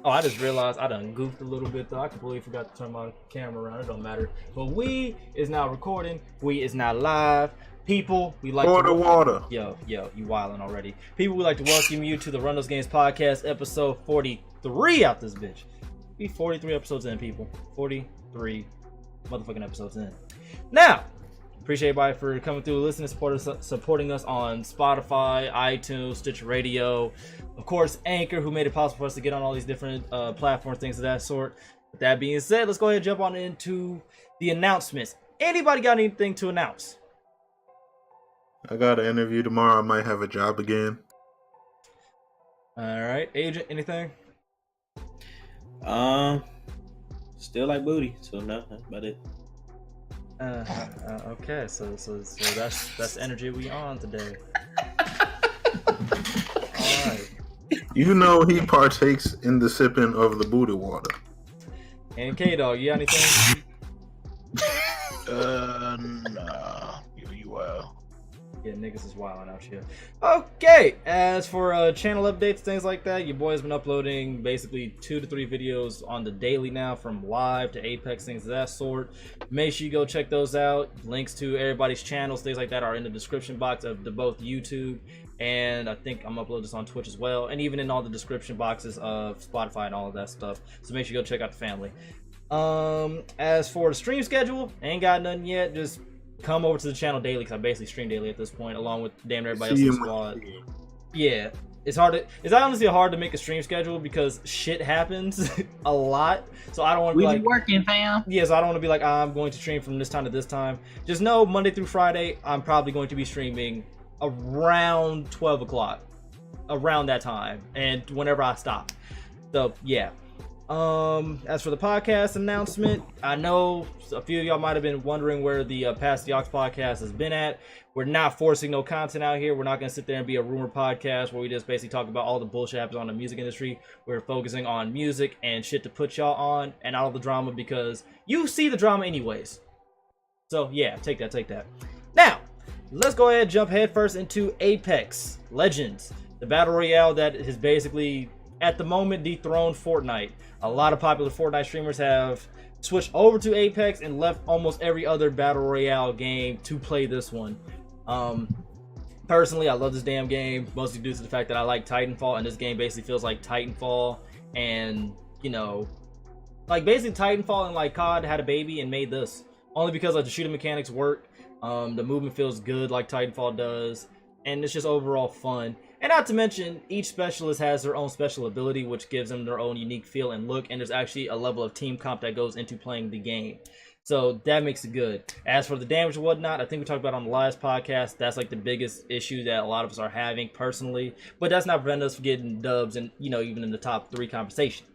Oh, I just realized I done goofed a little bit though. I completely forgot to turn my camera around. It don't matter. But we is now recording. We is now live. People, we like Water, to water. yo, you wildin' already. People, we like to welcome you to the Run Those Games podcast, episode 43 out this bitch. We 43 episodes in, people. 43 motherfucking episodes in. Now, appreciate everybody for coming through, listening, supporting us on Spotify, iTunes, Stitcher Radio, of course, Anchor, who made it possible for us to get on all these different platforms, things of that sort. With that being said, let's go ahead and jump on into the announcements. Anybody got anything to announce? I got an interview tomorrow. I might have a job again. All right, agent, anything? Still like booty, so no, that's about it. Okay, so that's the energy we on today. All right. You know he partakes in the sipping of the booty water. And K-Dog, you got anything? Nah. You well. Yeah, niggas is wilding out here. Okay, as for channel updates, things like that, your boy has been uploading basically 2 to 3 videos on the daily now, from live to Apex, things of that sort. Make sure you go check those out. Links to everybody's channels, things like that, are in the description box of both YouTube, and I think I'm uploading this on Twitch as well, and even in all the description boxes of Spotify and all of that stuff. So make sure you go check out the family. As for the stream schedule, ain't got nothing yet. Just come over to the channel daily, because I basically stream daily at this point, along with damn everybody else in the squad. Yeah, it's honestly hard to make a stream schedule because shit happens a lot. So I don't want to be like working, fam. Yeah, so I don't want to be like, I'm going to stream from this time to this time. Just know Monday through Friday, I'm probably going to be streaming around 12 o'clock, around that time, and whenever I stop. So yeah. As for the podcast announcement, I know a few of y'all might have been wondering where the Past the Aux podcast has been at. We're not forcing no content out here. We're not going to sit there and be a rumor podcast where we just basically talk about all the bullshit happens on the music industry. We're focusing on music and shit to put y'all on, and all the drama, because you see the drama anyways. So yeah, take that. Now, let's go ahead and jump headfirst into Apex Legends, the battle royale that has basically, at the moment, dethroned Fortnite. A lot of popular Fortnite streamers have switched over to Apex and left almost every other battle royale game to play this one. Personally, I love this damn game, mostly due to the fact that I like Titanfall, and this game basically feels like Titanfall, and you know, like basically Titanfall and like COD had a baby and made this. Only because like the shooting mechanics work, the movement feels good like Titanfall does, and it's just overall fun. And not to mention, each specialist has their own special ability, which gives them their own unique feel and look, and there's actually a level of team comp that goes into playing the game. So that makes it good. As for the damage and whatnot, I think we talked about on the last podcast, that's like the biggest issue that a lot of us are having personally, but that's not preventing us from getting dubs and, you know, even in the top 3 conversation.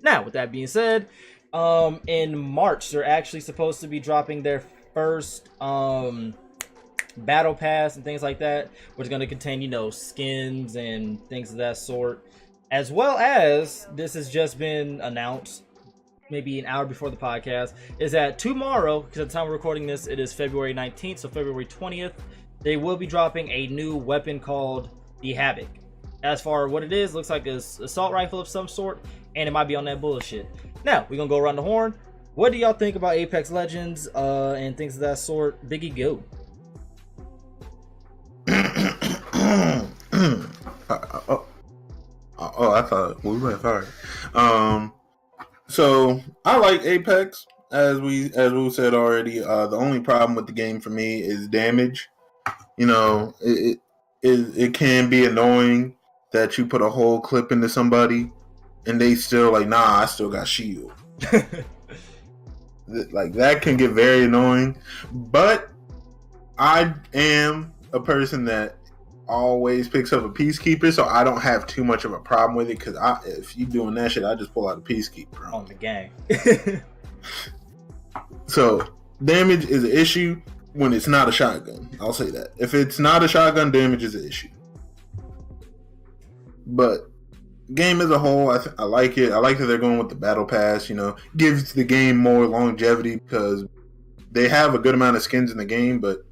Now, with that being said, in March, they're actually supposed to be dropping their first, battle pass and things like that, which is going to contain, you know, skins and things of that sort, as well as, this has just been announced maybe an hour before the podcast, is that tomorrow, because at the time we're recording this, it is February 19th, so February 20th, they will be dropping a new weapon called the Havoc. As far as what it is, looks like an assault rifle of some sort, and it might be on that bullshit. Now, we're going to go around the horn. What do y'all think about Apex Legends and things of that sort? Biggie, go. I thought we went far. So I like Apex, as we said already. The only problem with the game for me is damage. You know, it can be annoying that you put a whole clip into somebody and they still like, nah, I still got shield. Like that can get very annoying. But I am a person that always picks up a Peacekeeper, so I don't have too much of a problem with it, because if you doing that shit, I just pull out a Peacekeeper on the gang. So damage is an issue when it's not a shotgun. I'll say that. If it's not a shotgun, damage is an issue. But game as a whole, I like it. I like that they're going with the battle pass. You know, gives the game more longevity, because they have a good amount of skins in the game, but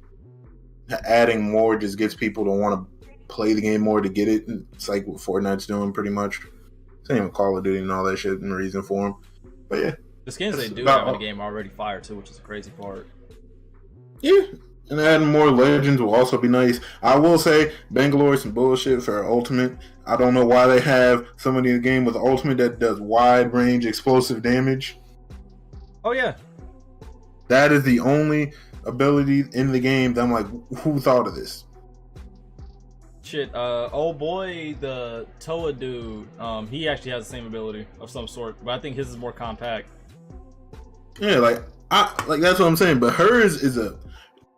adding more just gets people to want to play the game more to get it. It's like what Fortnite's doing pretty much. Same with Call of Duty and all that shit in Reason form. But yeah. The skins they That's do about have in the all. game are already fire too, which is the crazy part. Yeah. And adding more legends will also be nice. I will say, Bangalore is some bullshit for Ultimate. I don't know why they have somebody in the game with Ultimate that does wide range explosive damage. Oh yeah, That is the only ability in the game that I'm like, who thought of this? shit. Oh boy, the Toa dude. He actually has the same ability of some sort, but I think his is more compact. Yeah, like that's what I'm saying. But hers is a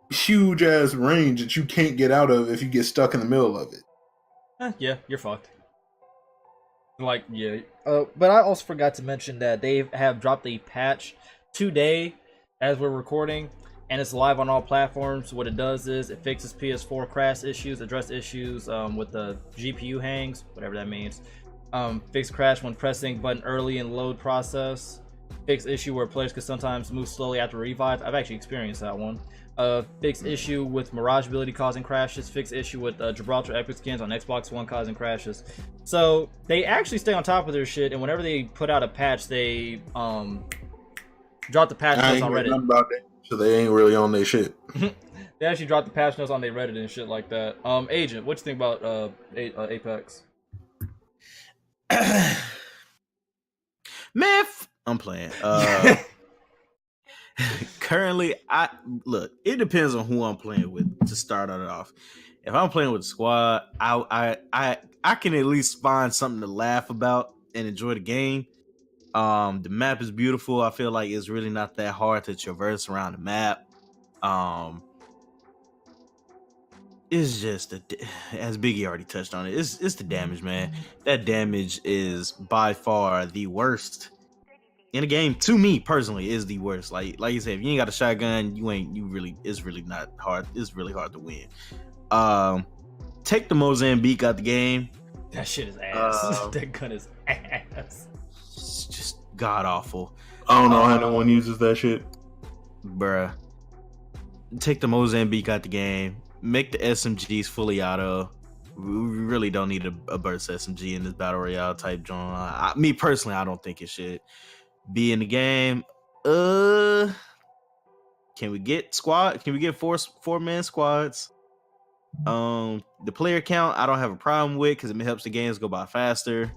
huge ass range that you can't get out of if you get stuck in the middle of it. Yeah, you're fucked. Like, yeah. But I also forgot to mention that they have dropped a patch today as we're recording, and it's live on all platforms. What it does is it fixes PS4 crash issues, address issues with the GPU hangs, whatever that means. Fix crash when pressing button early in load process. Fix issue where players can sometimes move slowly after revive. I've actually experienced that one. Fix issue with Mirage ability causing crashes. Fix issue with Gibraltar Epic skins on Xbox One causing crashes. So they actually stay on top of their shit, and whenever they put out a patch, they drop the patch I notes ain't on heard Reddit. nothing about that, so they ain't really on their shit. They actually drop the patch notes on their Reddit and shit like that. Agent, what you think about Apex? Man, I'm playing. Currently, it depends on who I'm playing with to start it off. If I'm playing with a squad, I can at least find something to laugh about and enjoy the game. The map is beautiful. I feel like it's really not that hard to traverse around the map. It's just as Biggie already touched on it. It's the damage, man. That damage is by far the worst in a game. To me personally, is the worst. Like you said, if you ain't got a shotgun, it's really not hard. It's really hard to win. Take the Mozambique out the game. That shit is ass. That gun is ass. It's just god awful. I don't know how no one uses that shit. Bruh. Take the Mozambique out the game. Make the SMGs fully auto. We really don't need a burst SMG in this battle royale type genre. Me personally, I don't think it should be in the game. Can we get squad? Can we get four-man squads? The player count I don't have a problem with because it helps the games go by faster.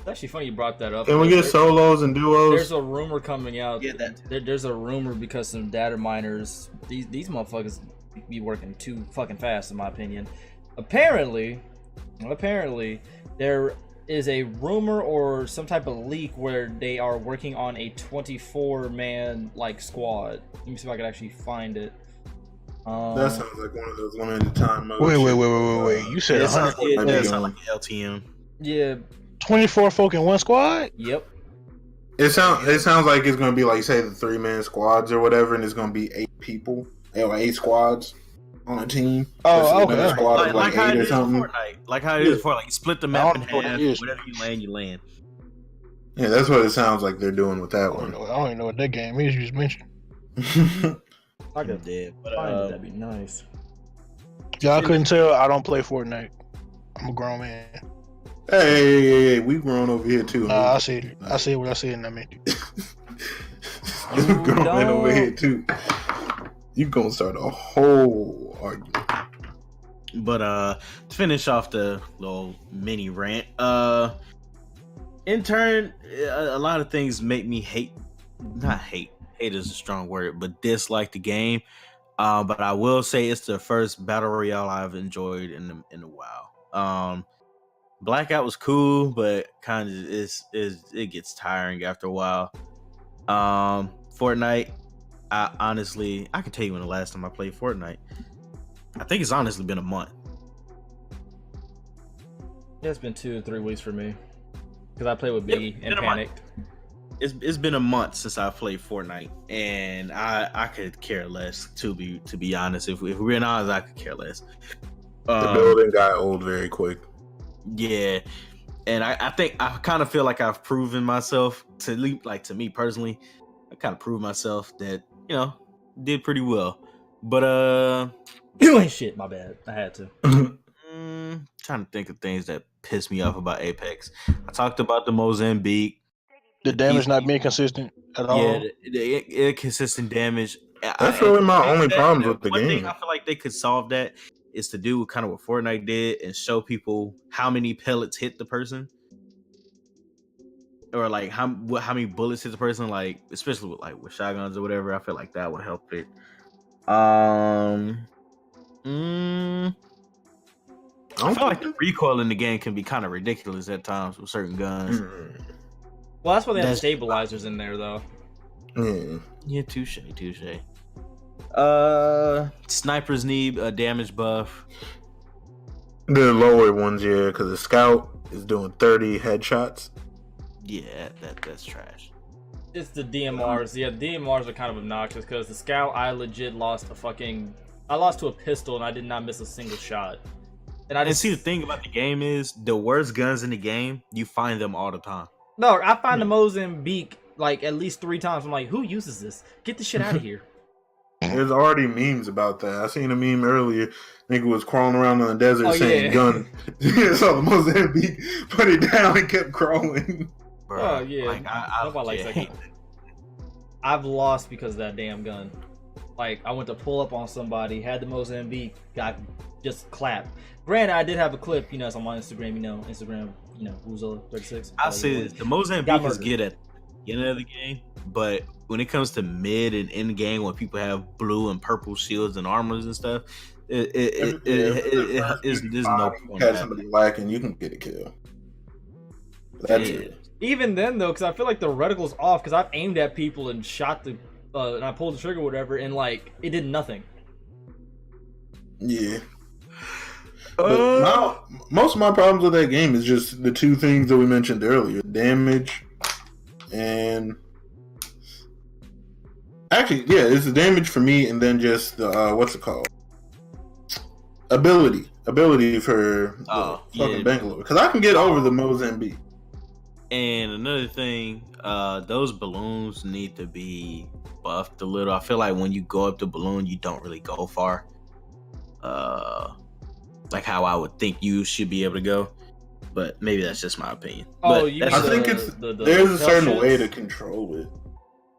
It's actually funny you brought that up. Can we get solos and duos? There's a rumor coming out. Yeah, that too. There's a rumor because some data miners, these motherfuckers be working too fucking fast, in my opinion. Apparently, there is a rumor or some type of leak where they are working on a 24-man like squad. Let me see if I can actually find it. That sounds like one of those limited time modes. Wait. You said It sounds 100, like an LTM. Yeah. 24 folk in one squad? Yep. It sounds like it's gonna be like, say, the 3-man squads or whatever, and it's gonna be 8 people, or 8 squads on a team. Oh, Versus okay. a squad of Like 8 how it or is in something. Fortnite. Like how it is in Fortnite. Like you split the map in I don't know what half. it is. Whatever you land. Yeah, that's what it sounds like they're doing with I that don't, one. know, I don't even know what that game is you just mentioned. I could Dead. But find it. That'd be nice. Y'all couldn't tell I don't play Fortnite. I'm a grown man. Hey, we grown over here too. I see what I see in that menu. You grown man over here too. You gonna start a whole argument. But to finish off the little mini rant, in turn, a lot of things make me hate is a strong word, but dislike the game. But I will say it's the first battle royale I've enjoyed in a while. Blackout was cool, but kind of it gets tiring after a while. Fortnite, I can tell you when the last time I played Fortnite. I think it's honestly been a month. Yeah, it's been 2 to 3 weeks for me because I played with Biggie and panicked. It's been a month since I played Fortnite, and I could care less. To be honest, if we're being honest, I could care less. The building got old very quick. Yeah, and I think I kind of feel like I've proven myself to me personally. I kind of proved myself that did pretty well, but You ain't shit. My bad. I had to. Trying to think of things that piss me off about Apex. I talked about the Mozambique. The damage not being consistent at all. Yeah, the consistent damage. That's really my only problems with the one game. thing I feel like they could solve that is to do kind of what Fortnite did and show people how many pellets hit the person, or like how many bullets hit the person. Like especially with shotguns or whatever. I feel like that would help it. I feel like the recoil in the game can be kind of ridiculous at times with certain guns. Well, that's why they have stabilizers in there, though. Yeah, touche. Snipers need a damage buff. The lower ones, yeah, because the scout is doing 30 headshots. Yeah, that's trash. It's the DMRs. Yeah, the DMRs are kind of obnoxious because the scout, I legit lost I lost to a pistol and I did not miss a single shot. And see, the thing about the game is the worst guns in the game, you find them all the time. No, I find the Mozambique like at least 3 times. I'm like, who uses this? Get the shit out of here. There's already memes about that. I seen a meme earlier. Nigga was crawling around in the desert saying gun. So the Mozambique put it down and kept crawling. Oh yeah, like, nobody likes that gun. I've lost because of that damn gun. Like I went to pull up on somebody, had the Mozambique, got just clapped. Granted, I did have a clip. As I'm on Instagram. Instagram. Woozilla36. I'll say this: the Mozambique is good at the beginning of the game, but when it comes to mid and end game, when people have blue and purple shields and armors and stuff, there's no point. Catch somebody lacking, you can get a kill. That's it. Even then, though, because I feel like the reticle's off, because I've aimed at people and shot and I pulled the trigger, or whatever, and like it did nothing. Yeah. But most of my problems with that game is just the 2 things that we mentioned earlier: damage and actually, yeah, it's the damage for me, and then just the what's it called? Ability for fucking Bangalore, because I can get over the Mozambique. And another thing, those balloons need to be buffed a little. I feel like when you go up the balloon, you don't really go far. Like how I would think you should be able to go, but maybe that's just my opinion. Oh, but I think there's a certain way to control it.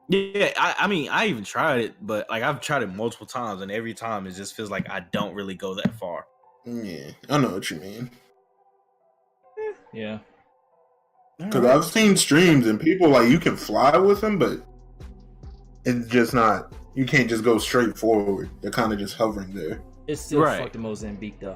Yeah, I mean, I even tried it, but like I've tried it multiple times, and every time it just feels like I don't really go that far. Yeah, I know what you mean. Yeah. Because I've seen streams and people like you can fly with them, but it's just not. You can't just go straight forward. They're kind of just hovering there. It's still fucking Mozambique though.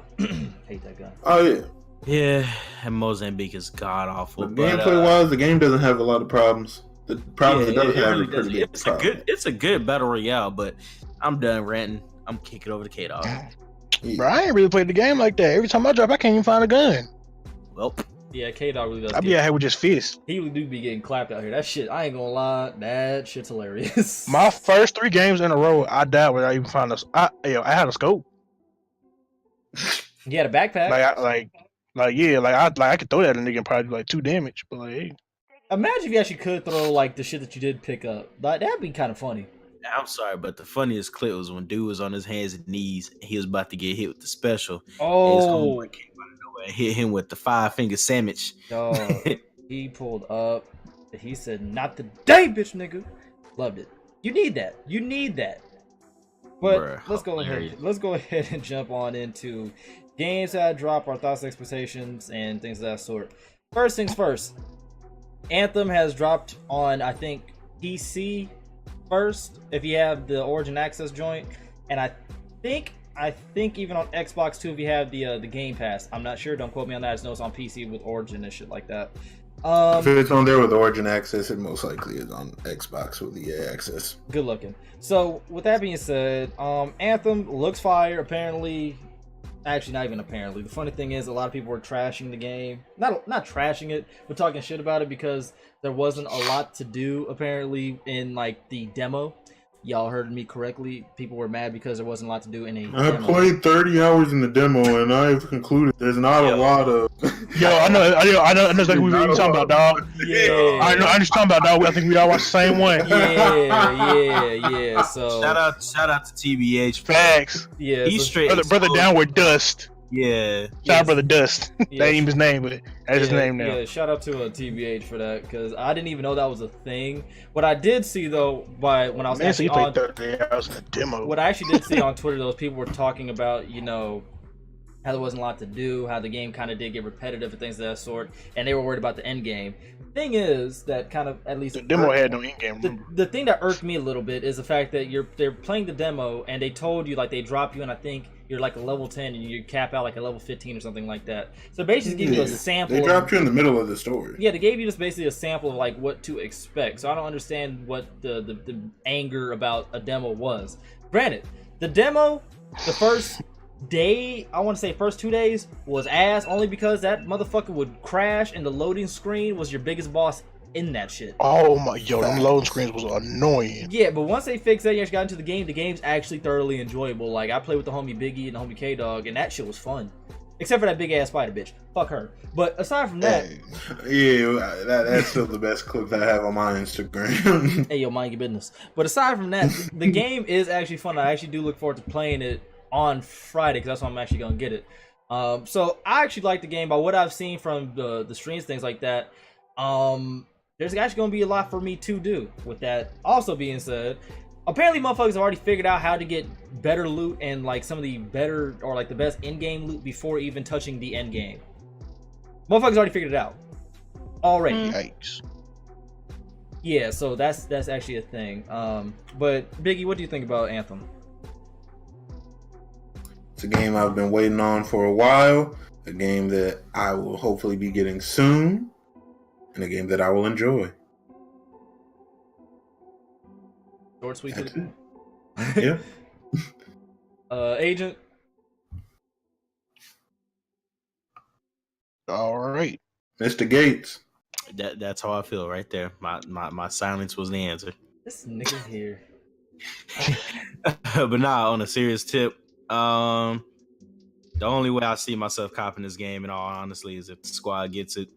Hate that gun. Oh yeah. Yeah, and Mozambique is god awful. But gameplay wise, the game doesn't have a lot of problems. The problems it does have really are pretty big. It's a good battle royale, but I'm done ranting. I'm kicking over to K-Dog. Yeah. Bro, I ain't really played the game like that. Every time I drop, I can't even find a gun. Well, yeah, K-Dog really does. I be out here with just fists. He really do be getting clapped out here. That shit, I ain't gonna lie, that shit's hilarious. My first 3 games in a row, I died without even finding I had a scope. You had a backpack. I could throw that at a nigga and probably do like 2 damage. But like, hey. Imagine if you actually could throw like the shit that you did pick up. Like that'd be kind of funny. I'm sorry, but the funniest clip was when dude was on his hands and knees and he was about to get hit with the special. Oh, and his homeboy came out of nowhere and hit him with the 5-finger sandwich. Dog, he pulled up. He said, "Not today, bitch, nigga." Loved it. You need that. But Bruh, let's go ahead and jump on into games that drop, our thoughts, expectations, and things of that sort. First things first. Anthem has dropped on, I think, PC first, if you have the Origin Access joint, and I think even on Xbox too, if you have the Game Pass. I'm not sure. Don't quote me on that. I just know it's on PC with Origin and shit like that. If it's on there with Origin Access, it most likely is on Xbox with EA Access. Good looking. So with that being said, Anthem looks fire. Apparently, actually not even apparently. The funny thing is, a lot of people were trashing the game. Not trashing it, but talking shit about it because there wasn't a lot to do apparently in like the demo. Y'all heard me correctly. People were mad because there wasn't a lot to do in a I demo. played 30 hours in the demo and I've concluded there's not a lot of... I know exactly what you're talking about, dog. Yeah. I know what you're talking about, dog. I think we all watched the same one. Yeah. So shout out to TBH. Facts. Yeah. He's straight. Brother down with dust. Yeah. Shout out brother Dust. Yeah. That ain't even his name, but that's his name now. Yeah, shout out to TBH for that because I didn't even know that was a thing. What I did see though, when I was Man, so actually he on, played 30 hours in a demo. what I actually did see on Twitter, those people were talking about, how there wasn't a lot to do, how the game kind of did get repetitive and things of that sort, and they were worried about the end game. Thing is that kind of at least The demo had no in game. the thing that irked me a little bit is the fact that they're playing the demo and they told you like they drop you and I think you're like a level 10 and you cap out like a level 15 or something like that. So basically give you a sample. They dropped you in the middle of the story. Yeah, they gave you just basically a sample of like what to expect. So I don't understand what the anger about a demo was. Granted, the demo, the first day, I want to say first 2 days, was ass only because that motherfucker would crash and the loading screen was your biggest boss in that shit. Oh my, them loading screens was annoying. Yeah, but once they fixed that, you actually got into the game's actually thoroughly enjoyable. Like, I played with the homie Biggie and the homie K-Dog, and that shit was fun. Except for that big ass spider bitch. Fuck her. But aside from that... Yeah, that's still the best clip that I have on my Instagram. Hey, yo, mind your business. But aside from that, the game is actually fun. I actually do look forward to playing it on Friday, because that's when I'm actually going to get it. So, I actually like the game. By what I've seen from the streams, things like that, there's actually going to be a lot for me to do. With that also being said, apparently motherfuckers have already figured out how to get better loot and like some of the better or like the best in-game loot before even touching the end game. Motherfuckers already figured it out. Already. Yikes. Yeah, so that's actually a thing. But Biggie, what do you think about Anthem? It's a game I've been waiting on for a while. A game that I will hopefully be getting soon. And a game that I will enjoy. Short, sweet. That's it. Yeah. Agent. All right. Mr. Gates. That's how I feel right there. My silence was the answer. This nigga's here. But nah, on a serious tip, the only way I see myself copping this game, in all honesty, is if the squad gets it.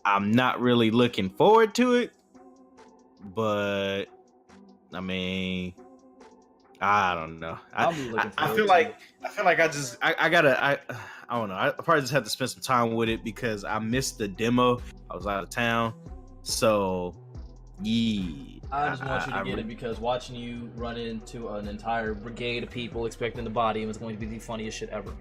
I'm not really looking forward to it, but I mean, I don't know. I feel like I don't know. I probably just have to spend some time with it because I missed the demo. I was out of town, so yeah. I just want you to get it because watching you run into an entire brigade of people expecting the body was going to be the funniest shit ever.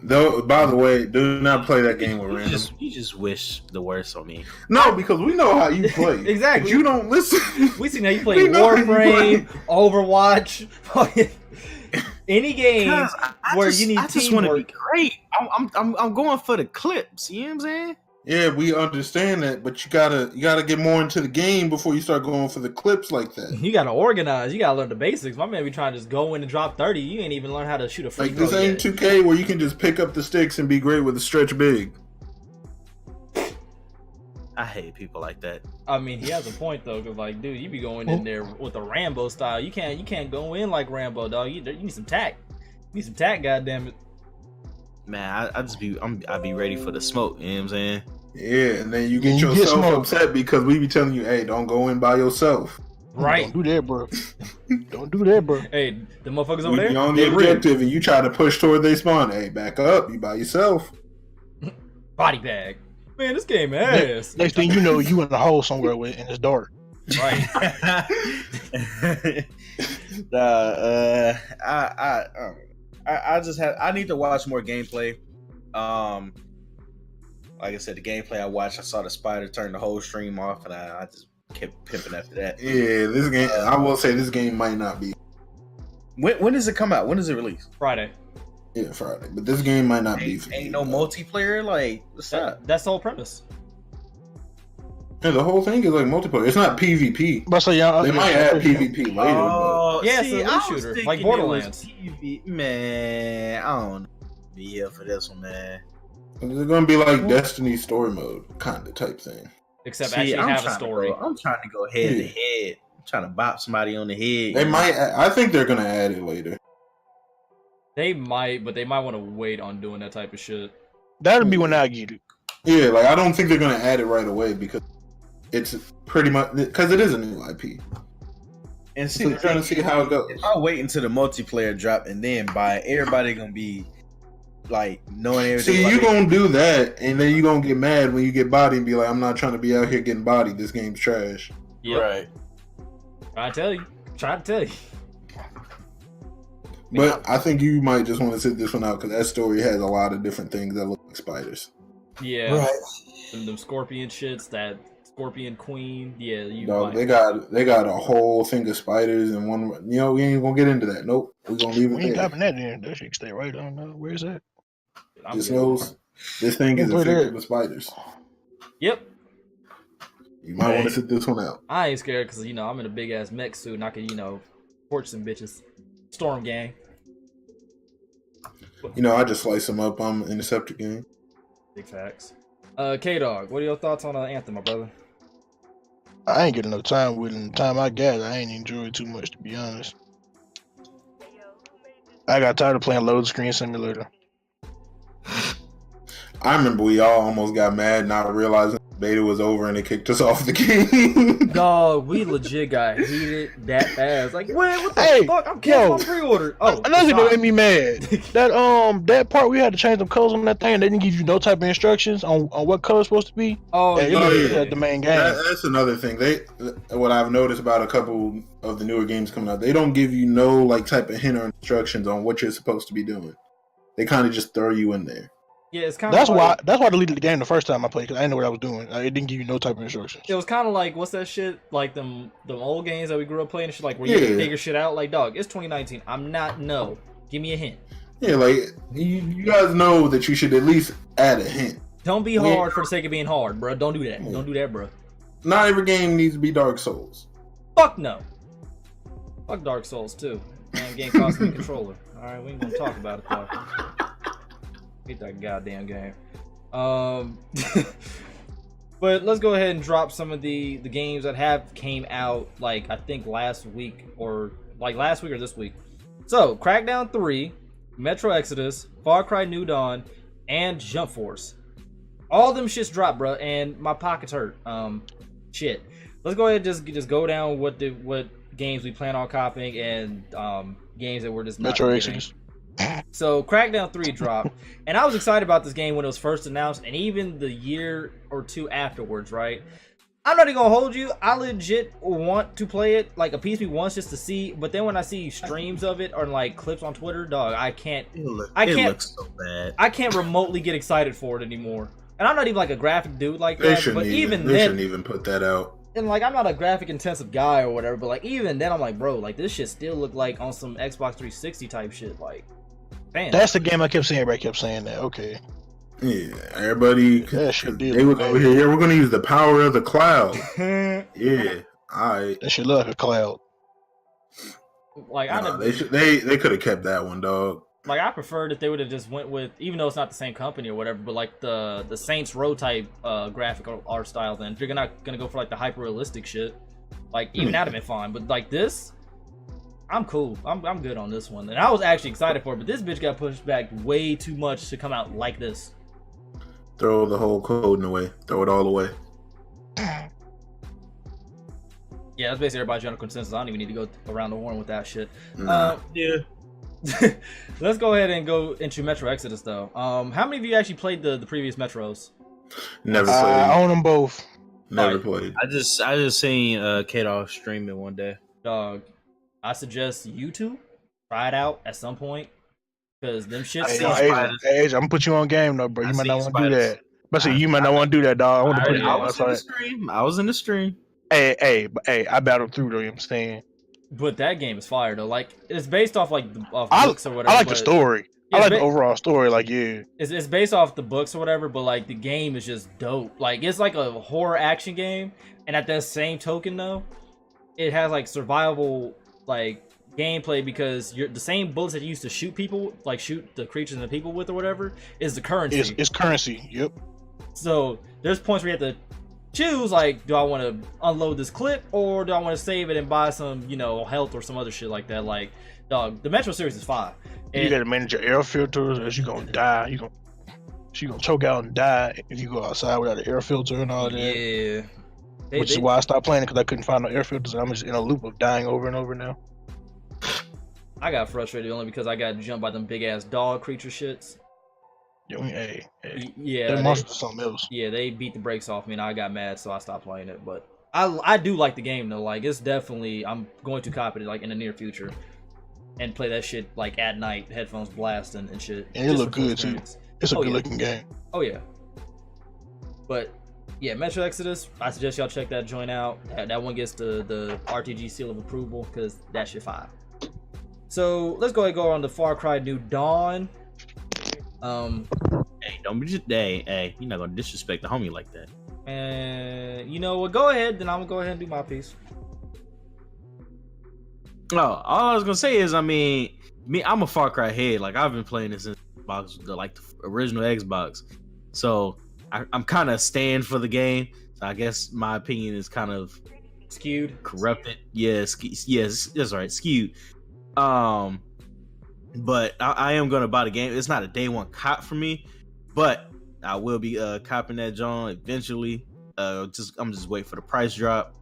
Though, by the way, do not play that game with random. You just wish the worst on me. No, because we know how you play. Exactly. But you don't listen. We see how you play Warframe, Overwatch, any game where you need teamwork. I just want to be great. I'm going for the clips. You know what I'm saying? Yeah, we understand that, but you gotta get more into the game before you start going for the clips like that. You gotta organize. You gotta learn the basics. My man be trying to just go in and drop 30. You ain't even learn how to shoot a free Like throw this ain't yet. 2K where you can just pick up the sticks and be great with a stretch big. I hate people like that. I mean, he has a point though, cause like, dude, you be going in there with the Rambo style. You can't go in like Rambo, dog. You need some tact. You need some tact, goddammit. Man, I'd be ready for the smoke. You know what I'm saying? Yeah, and then you get yourself upset because we be telling you, hey, don't go in by yourself. Right. Don't do that, bro. Don't do that, bro. Hey, the motherfuckers over We there. be on the objective and you try to push toward they spawn. Hey, back up. You by yourself. Body bag. Man, this game ass. Next thing you know, you in the hole somewhere and it's dark. Right. I need to watch more gameplay. Like I said, the gameplay I watched, I saw the spider turn the whole stream off, and I just kept pimping after that. Yeah, this game. I will say this game might not be. When does it come out? When does it release? Friday. Yeah, Friday. But this game might not be. Ain't no multiplayer. Like, what's up? That's the whole premise. Yeah, the whole thing is like multiplayer. It's not PvP. But so y'all, They might add PvP later. Oh, Yeah, see, it's a I loot was shooter, thinking like it was Borderlands. PvP. Man, I don't be here for this one, man. But it's gonna be like Destiny story mode kind of type thing. Except See, actually I'm have a trying story. I'm trying to go head to head. I'm trying to bop somebody on the head. They might. I think they're gonna add it later. They might, but they might want to wait on doing that type of shit. that'll be when I get it. Yeah, like I don't think they're gonna add it right away because it's pretty much because it is a new IP. And see, So the I'm trying to thing see how it goes. if I wait until the multiplayer drop and then buy it, everybody gonna be like knowing everything. See, about you it. gonna do that, and then you gonna get mad when you get bodied and be like, "I'm not trying to be out here getting bodied. This game's trash." Yep. Right. Try to tell you. But I think you might just want to sit this one out because that story has a lot of different things that look like spiders. Yeah. Right. Them scorpion shits, that scorpion queen. Yeah, you Dog, might. they got a whole thing of spiders and one. You know, we ain't gonna get into that. Nope, we gonna leave We it ain't there. copping that in. That shit stay right on. Where's that? I'm Just good. knows this thing is Put it- infected with spiders. Yep. You might want to sit this one out. I ain't scared because, I'm in a big ass mech suit and I can, torch some bitches. Storm gang. You know, I just slice them up. I'm in the Scepter game. Big facts. K-Dog, what are your thoughts on Anthem, my brother? I ain't getting no time with it. And the time I got, I ain't enjoyed too much, to be honest. I got tired of playing load screen simulator. I remember we all almost got mad not realizing beta was over and they kicked us off the game. Dog, we legit got heated that fast. Like, what the Hey, fuck? I'm canceling my yo, pre-order. Oh, Another thing it's that not. made me mad. That part we had to change them colors on that thing, and they didn't give you no type of instructions on what color it's supposed to be. Oh, Hey, it yeah. looked like the main game. That's another thing. What I've noticed about a couple of the newer games coming out, they don't give you no like type of hint or instructions on what you're supposed to be doing. They kind of just throw you in there. Yeah, it's kind of That's like, why I deleted the game the first time I played because I didn't know what I was doing. It didn't give you no type of instructions. it was kind of like, what's that shit? Like them old games that we grew up playing and shit, like where you had to Yeah. figure shit out. Like, dog, it's 2019. Give me a hint. Yeah, like you guys know that you should at least add a hint. Don't be hard for the sake of being hard, bro. Don't do that. Yeah. Don't do that, bro. Not every game needs to be Dark Souls. Fuck no. Fuck Dark Souls too. Man, game cost me a controller. All right, we ain't gonna talk about it though. Hate that goddamn game. But let's go ahead and drop some of the games that have came out, like I think last week or this week. So Crackdown 3, Metro Exodus, Far Cry New Dawn, and Jump Force. All them shits dropped, bro, and my pockets hurt. Shit. Let's go ahead and just go down what games we plan on copying and games that we're just not Metro getting. Exodus. So Crackdown 3 dropped, and I was excited about this game when it was first announced, and even the year or two afterwards, right? I'm not even gonna hold you. I legit want to play it like a piece of me once just to see, but then when I see streams of it or like clips on Twitter, dog, I can't It looks so bad. I can't remotely get excited for it anymore. And I'm not even like a graphic dude like They that, shouldn't but even they then, shouldn't even put that out. and like I'm not a graphic intensive guy or whatever, but like even then I'm like, bro, like this shit still look like on some Xbox 360 type shit, like damn. That's the game I kept saying. Everybody kept saying that. Okay. Yeah, everybody. That shit did They look was over bad. here. Yeah, we're gonna use the power of the cloud. Yeah, all right. That shit look like a cloud. like I Nah, never, they could have kept that one, dog. like I preferred if they would have just went with, even though it's not the same company or whatever, but like the Saints Row type graphic art style. Then if you're not gonna go for like the hyper realistic shit, like even that'd have been fine. But like this, I'm cool. I'm good on this one, and I was actually excited for it. But this bitch got pushed back way too much to come out like this. Throw the whole coding away. Throw it all away. Yeah, that's basically everybody's general consensus. I don't even need to go around the horn with that shit. Nah. Yeah. Let's go ahead and go into Metro Exodus though. How many of you actually played the previous Metros? Never I played. own them both. Never Alright. played. I just seen K-Dog streaming one day. Dog, I suggest you two try it out at some point, because them shits. I Hey, seen no, spiders. Hey, I'm gonna put you on game though, bro. I You might seen not want to do spiders. that. But see, you might not want to do that, dog. I want to put you I on. was That's in the right. stream. I was in the stream. Hey, I battled through though. You know what I'm saying? But that game is fire though. Like it's based off like off I- books or whatever. I like the but story. Yeah, I like ba- the overall story. Like, yeah. It's based off the books or whatever, but like the game is just dope. Like it's like a horror action game, and at that same token though, it has like survival like gameplay because you're the same bullets that you used to shoot people, like shoot the creatures and the people with or whatever, is the currency. It's currency. Yep. So there's points where you have to choose, like, do I want to unload this clip or do I want to save it and buy some, health or some other shit like that. Like, dog, the Metro series is fire. You And gotta manage your air filters, or you gonna die. You gonna choke out and die if you go outside without an air filter and all that. yeah, which is why I stopped playing it because I couldn't find no airfield design. I'm just in a loop of dying over and over now. I got frustrated only because I got jumped by them big ass dog creature shits. Hey, Yeah, that monster's something else. Yeah, they beat the brakes off me, and I got mad, so I stopped playing it. But I do like the game though. Like, it's definitely, I'm going to copy it like in the near future and play that shit like at night, headphones blasting and shit. And it look good too. It's a good looking game. Oh yeah. But yeah, Metro Exodus, I suggest y'all check that joint out. That one gets the RTG seal of approval because that shit fire. So let's go ahead and go on to Far Cry New Dawn. Hey, don't be just hey, you're not gonna disrespect the homie like that. And you know what? Go ahead, then I'm gonna go ahead and do my piece. Oh, all I was gonna say is, I mean, I'm a Far Cry head. Like, I've been playing this since the original Xbox, so I'm kind of stand for the game. So I guess my opinion is kind of skewed, corrupted. Yes, that's right, skewed. But I am gonna buy the game. It's not a day one cop for me, but I will be copping that John eventually. I'm just waiting for the price drop.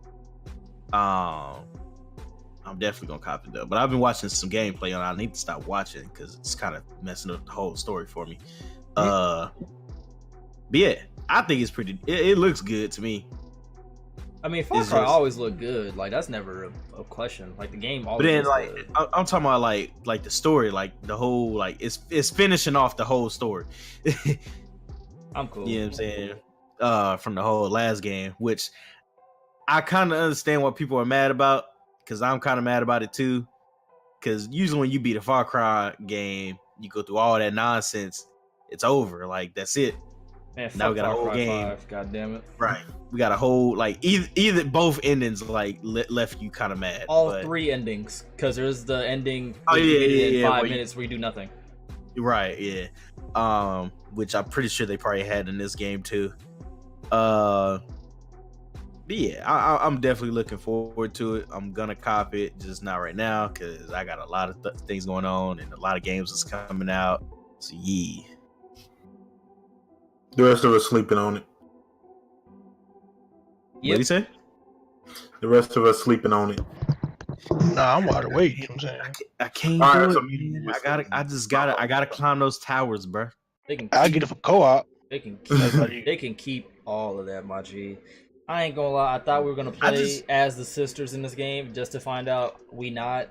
I'm definitely gonna cop it though. But I've been watching some gameplay on it. I need to stop watching because it's kind of messing up the whole story for me. But yeah, I think it's pretty. It looks good to me. I mean, Far Cry always look good. Like, that's never a question. Like, the game always. But then, like, good. I'm talking about like the story, like the whole, like it's finishing off the whole story. I'm cool. You know what I'm saying? From the whole last game, which I kind of understand what people are mad about, because I'm kind of mad about it too. Because usually when you beat a Far Cry game, you go through all that nonsense, it's over. Like, that's it. Man, now we got a whole game. 5, God damn it! Right, we got a whole, like, either both endings like left you kind of mad. All 3 endings, because there's the ending. Oh yeah, 5 minutes where you do nothing. Right, yeah. Which I'm pretty sure they probably had in this game too. But yeah, I'm definitely looking forward to it. I'm gonna cop it, just not right now because I got a lot of things going on and a lot of games that's coming out. So yeah. The rest of us sleeping on it. Yep. What do you say? The rest of us sleeping on it. Nah, I'm wide awake. You know what I'm saying? I can't All do right, it. so Man. I gotta climb those towers, bro. I'll get it for co-op. They can keep all of that, my G. I ain't gonna lie. I thought we were gonna play as the sisters in this game, just to find out we not.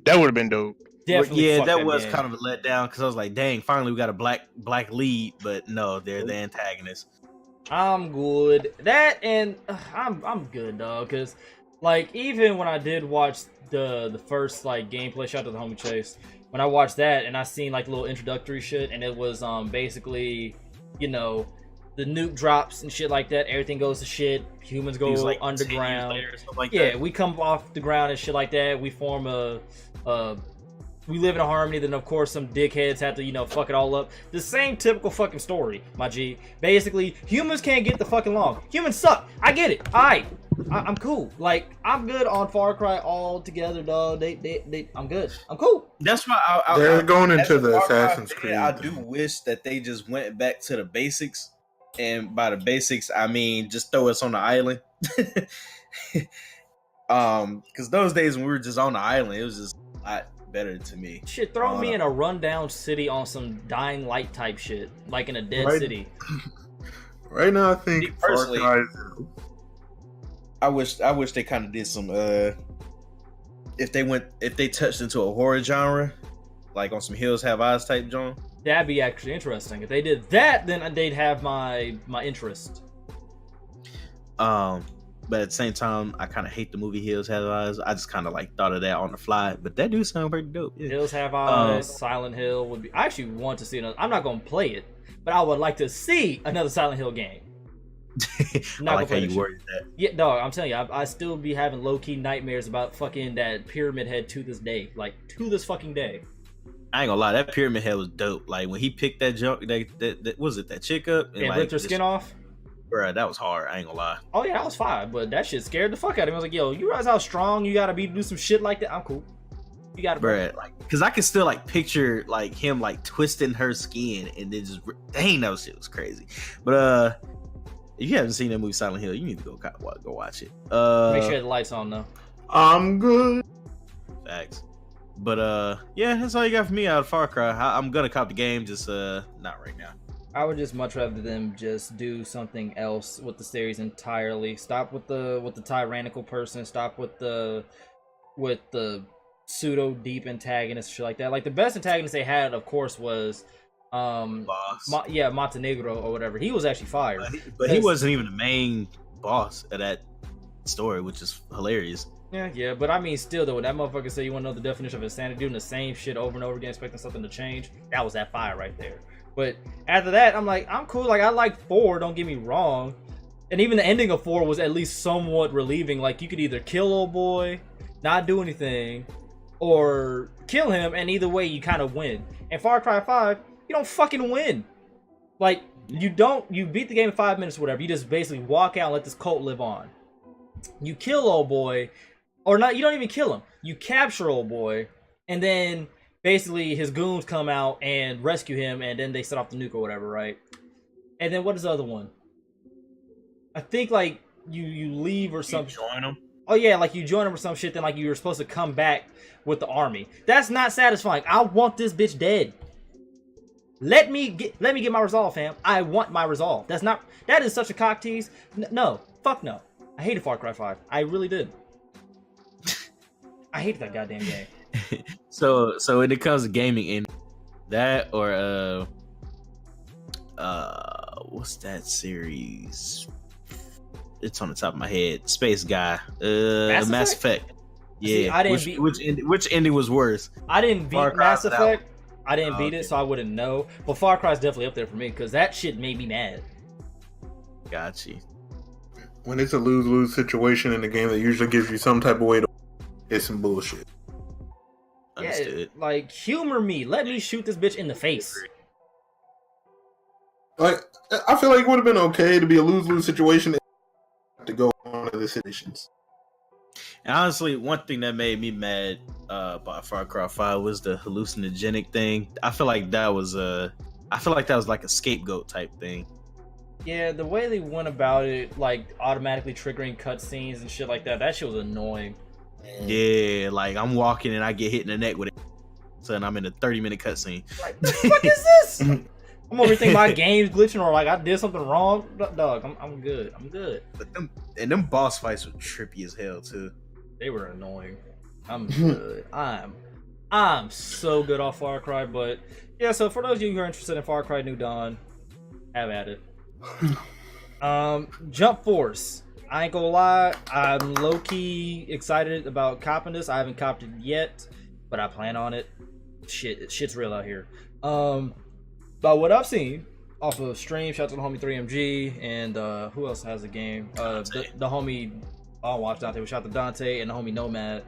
That would have been dope. Definitely yeah, that was game. kind of a letdown because I was like, dang, finally we got a black lead, but no, they're the antagonists. I'm good. That and I'm good, dog. Cause like, even when I did watch the first like gameplay, shout out to the homie Chase. When I watched that and I seen like little introductory shit, and it was basically, you know, the nuke drops and shit like that. Everything goes to shit. Humans go like underground. Like yeah, that. We come off the ground and shit like that. We form we live in a harmony, then of course some dickheads have to, you know, fuck it all up. The same typical fucking story, my G. Basically, humans can't get the fucking along. Humans suck. I get it. Alright. I'm cool. Like, I'm good on Far Cry all together, dog. I'm good. I'm cool. That's why they're going into the Assassin's Creed. I do wish that they just went back to the basics. And by the basics, I mean just throw us on the island. Because those days when we were just on the island, it was just a lot better to me. Shit, throw me in a rundown city on some dying light type shit, like in a dead city. Right now, I think personally, I wish they kind of did some. If they touched into a horror genre, like on some Hills Have Eyes type genre. That'd be actually interesting. If they did that, then they'd have my interest. But at the same time, I kind of hate the movie Hills Have Eyes. I just kind of like thought of that on the fly, but that do sound pretty dope. Yeah. Hills Have Eyes, Silent Hill would be. I actually want to see another. I'm not gonna play it, but I would like to see another Silent Hill game. I like how you worded that. Yeah, dog. I'm telling you, I still be having low key nightmares about fucking that Pyramid Head to this day, like to this fucking day. I ain't gonna lie, that Pyramid Head was dope. Like when he picked that junk, that was it, that chick up and ripped her skin off. Bruh, that was hard. I ain't gonna lie. Oh yeah, that was fine, but that shit scared the fuck out of me. I was like, yo, you realize how strong you gotta be to do some shit like that? I'm cool. You gotta, bruh, like, cause I can still like picture like him like twisting her skin and then just dang, that shit was crazy. But If you haven't seen that movie Silent Hill, you need to go watch it. Make sure you have the lights on though. I'm good. Facts. But yeah, that's all you got for me out of Far Cry. I'm gonna cop the game, just not right now. I would just much rather them just do something else with the series entirely. Stop with the tyrannical person. Stop with the pseudo deep antagonist, shit like that. Like the best antagonist they had, of course, was Boss. Montenegro or whatever. He was actually fired. But he wasn't even the main boss of that story, which is hilarious. Yeah, but I mean, still though, when that motherfucker said you want to know the definition of insanity, doing the same shit over and over again, expecting something to change, that was that fire right there. But after that, I'm like, I'm cool. Like I like 4, don't get me wrong, and even the ending of 4 was at least somewhat relieving. Like you could either kill old boy, not do anything, or kill him, and either way you kind of win. And Far Cry 5, you don't fucking win. Like you beat the game in 5 minutes or whatever. You just basically walk out and let this cult live on. You kill old boy. Or not, you don't even kill him. You capture old boy, and then basically his goons come out and rescue him, and then they set off the nuke or whatever, right? And then what is the other one? I think like you leave or something. You join them? Oh yeah, like you join him or some shit. Then like you were supposed to come back with the army. That's not satisfying. I want this bitch dead. Let me get my resolve, fam. I want my resolve. That is such a cock tease. No, fuck no. I hated Far Cry 5. I really did. I hate that goddamn game. So when it comes to gaming, in that or what's that series? It's on the top of my head. Space Guy. Mass Effect. Yeah. See, I didn't which ending was worse? I didn't beat Mass Effect. I didn't beat okay. it, so I wouldn't know. But Far Cry's definitely up there for me because that shit made me mad. Got you. When it's a lose-lose situation in the game that usually gives you some type of way to, it's some bullshit. Understood. Yeah, like humor me. Let me shoot this bitch in the face. Like, I feel like it would have been okay to be a lose-lose situation to go on to the situations. And honestly, one thing that made me mad about Far Cry 5 was the hallucinogenic thing. I feel like that was like a scapegoat type thing. Yeah, the way they went about it, like automatically triggering cutscenes and shit like that, that shit was annoying. Yeah, like I'm walking and I get hit in the neck with it. So then I'm in a 30-minute cutscene. Like, the fuck is this? I'm over here thinking my game's glitching or like I did something wrong. Dog, I'm good. I'm good. But them boss fights were trippy as hell too. They were annoying. I'm good. I'm so good off Far Cry, but yeah, so for those of you who are interested in Far Cry New Dawn, have at it. Jump Force. I ain't gonna lie, I'm low-key excited about copping this. I haven't copped it yet, but I plan on it. Shit's real out here. By what I've seen off of stream, shout out to the homie 3MG and who else has the game? The homie, I don't watch Dante, but shout out to Dante and the homie Nomad.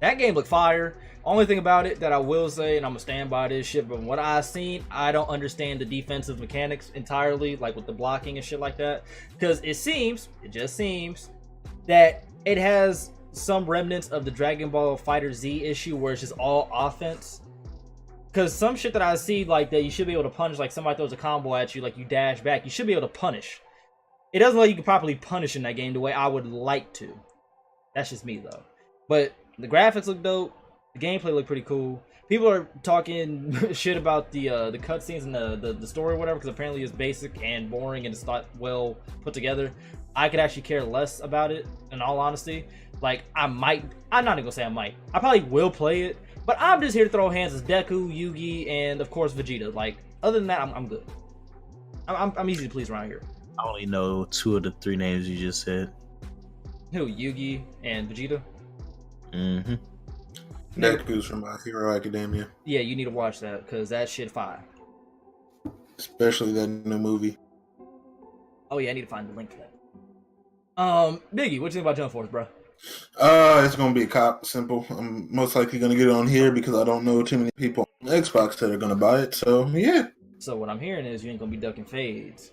That game looked fire. Only thing about it that I will say, and I'm gonna stand by this shit, but what I've seen, I don't understand the defensive mechanics entirely, like with the blocking and shit like that. Because it just seems, that it has some remnants of the Dragon Ball Fighter Z issue where it's just all offense. Because some shit that I see, like that you should be able to punish, like somebody throws a combo at you, like you dash back, you should be able to punish. It doesn't let you can properly punish in that game the way I would like to. That's just me though. But the graphics look dope. The gameplay looked pretty cool. People are talking shit about the cutscenes and the story or whatever, because apparently it's basic and boring and it's not well put together. I could actually care less about it, in all honesty. Like, I'm not even gonna say I might. I probably will play it, but I'm just here to throw hands as Deku, Yugi, and of course Vegeta. Like, other than that, I'm good. I'm easy to please around here. I only know 2 of the 3 names you just said. Who, Yugi and Vegeta? Mm-hmm. Deku's from My Hero Academia. Yeah, you need to watch that, because that shit fire. Especially that new movie. Oh yeah, I need to find the link for that. Biggie, what you think about Jump Force, bro? It's gonna be a cop. Simple. I'm most likely gonna get it on here because I don't know too many people on Xbox that are gonna buy it. So yeah. So what I'm hearing is you ain't gonna be ducking fades.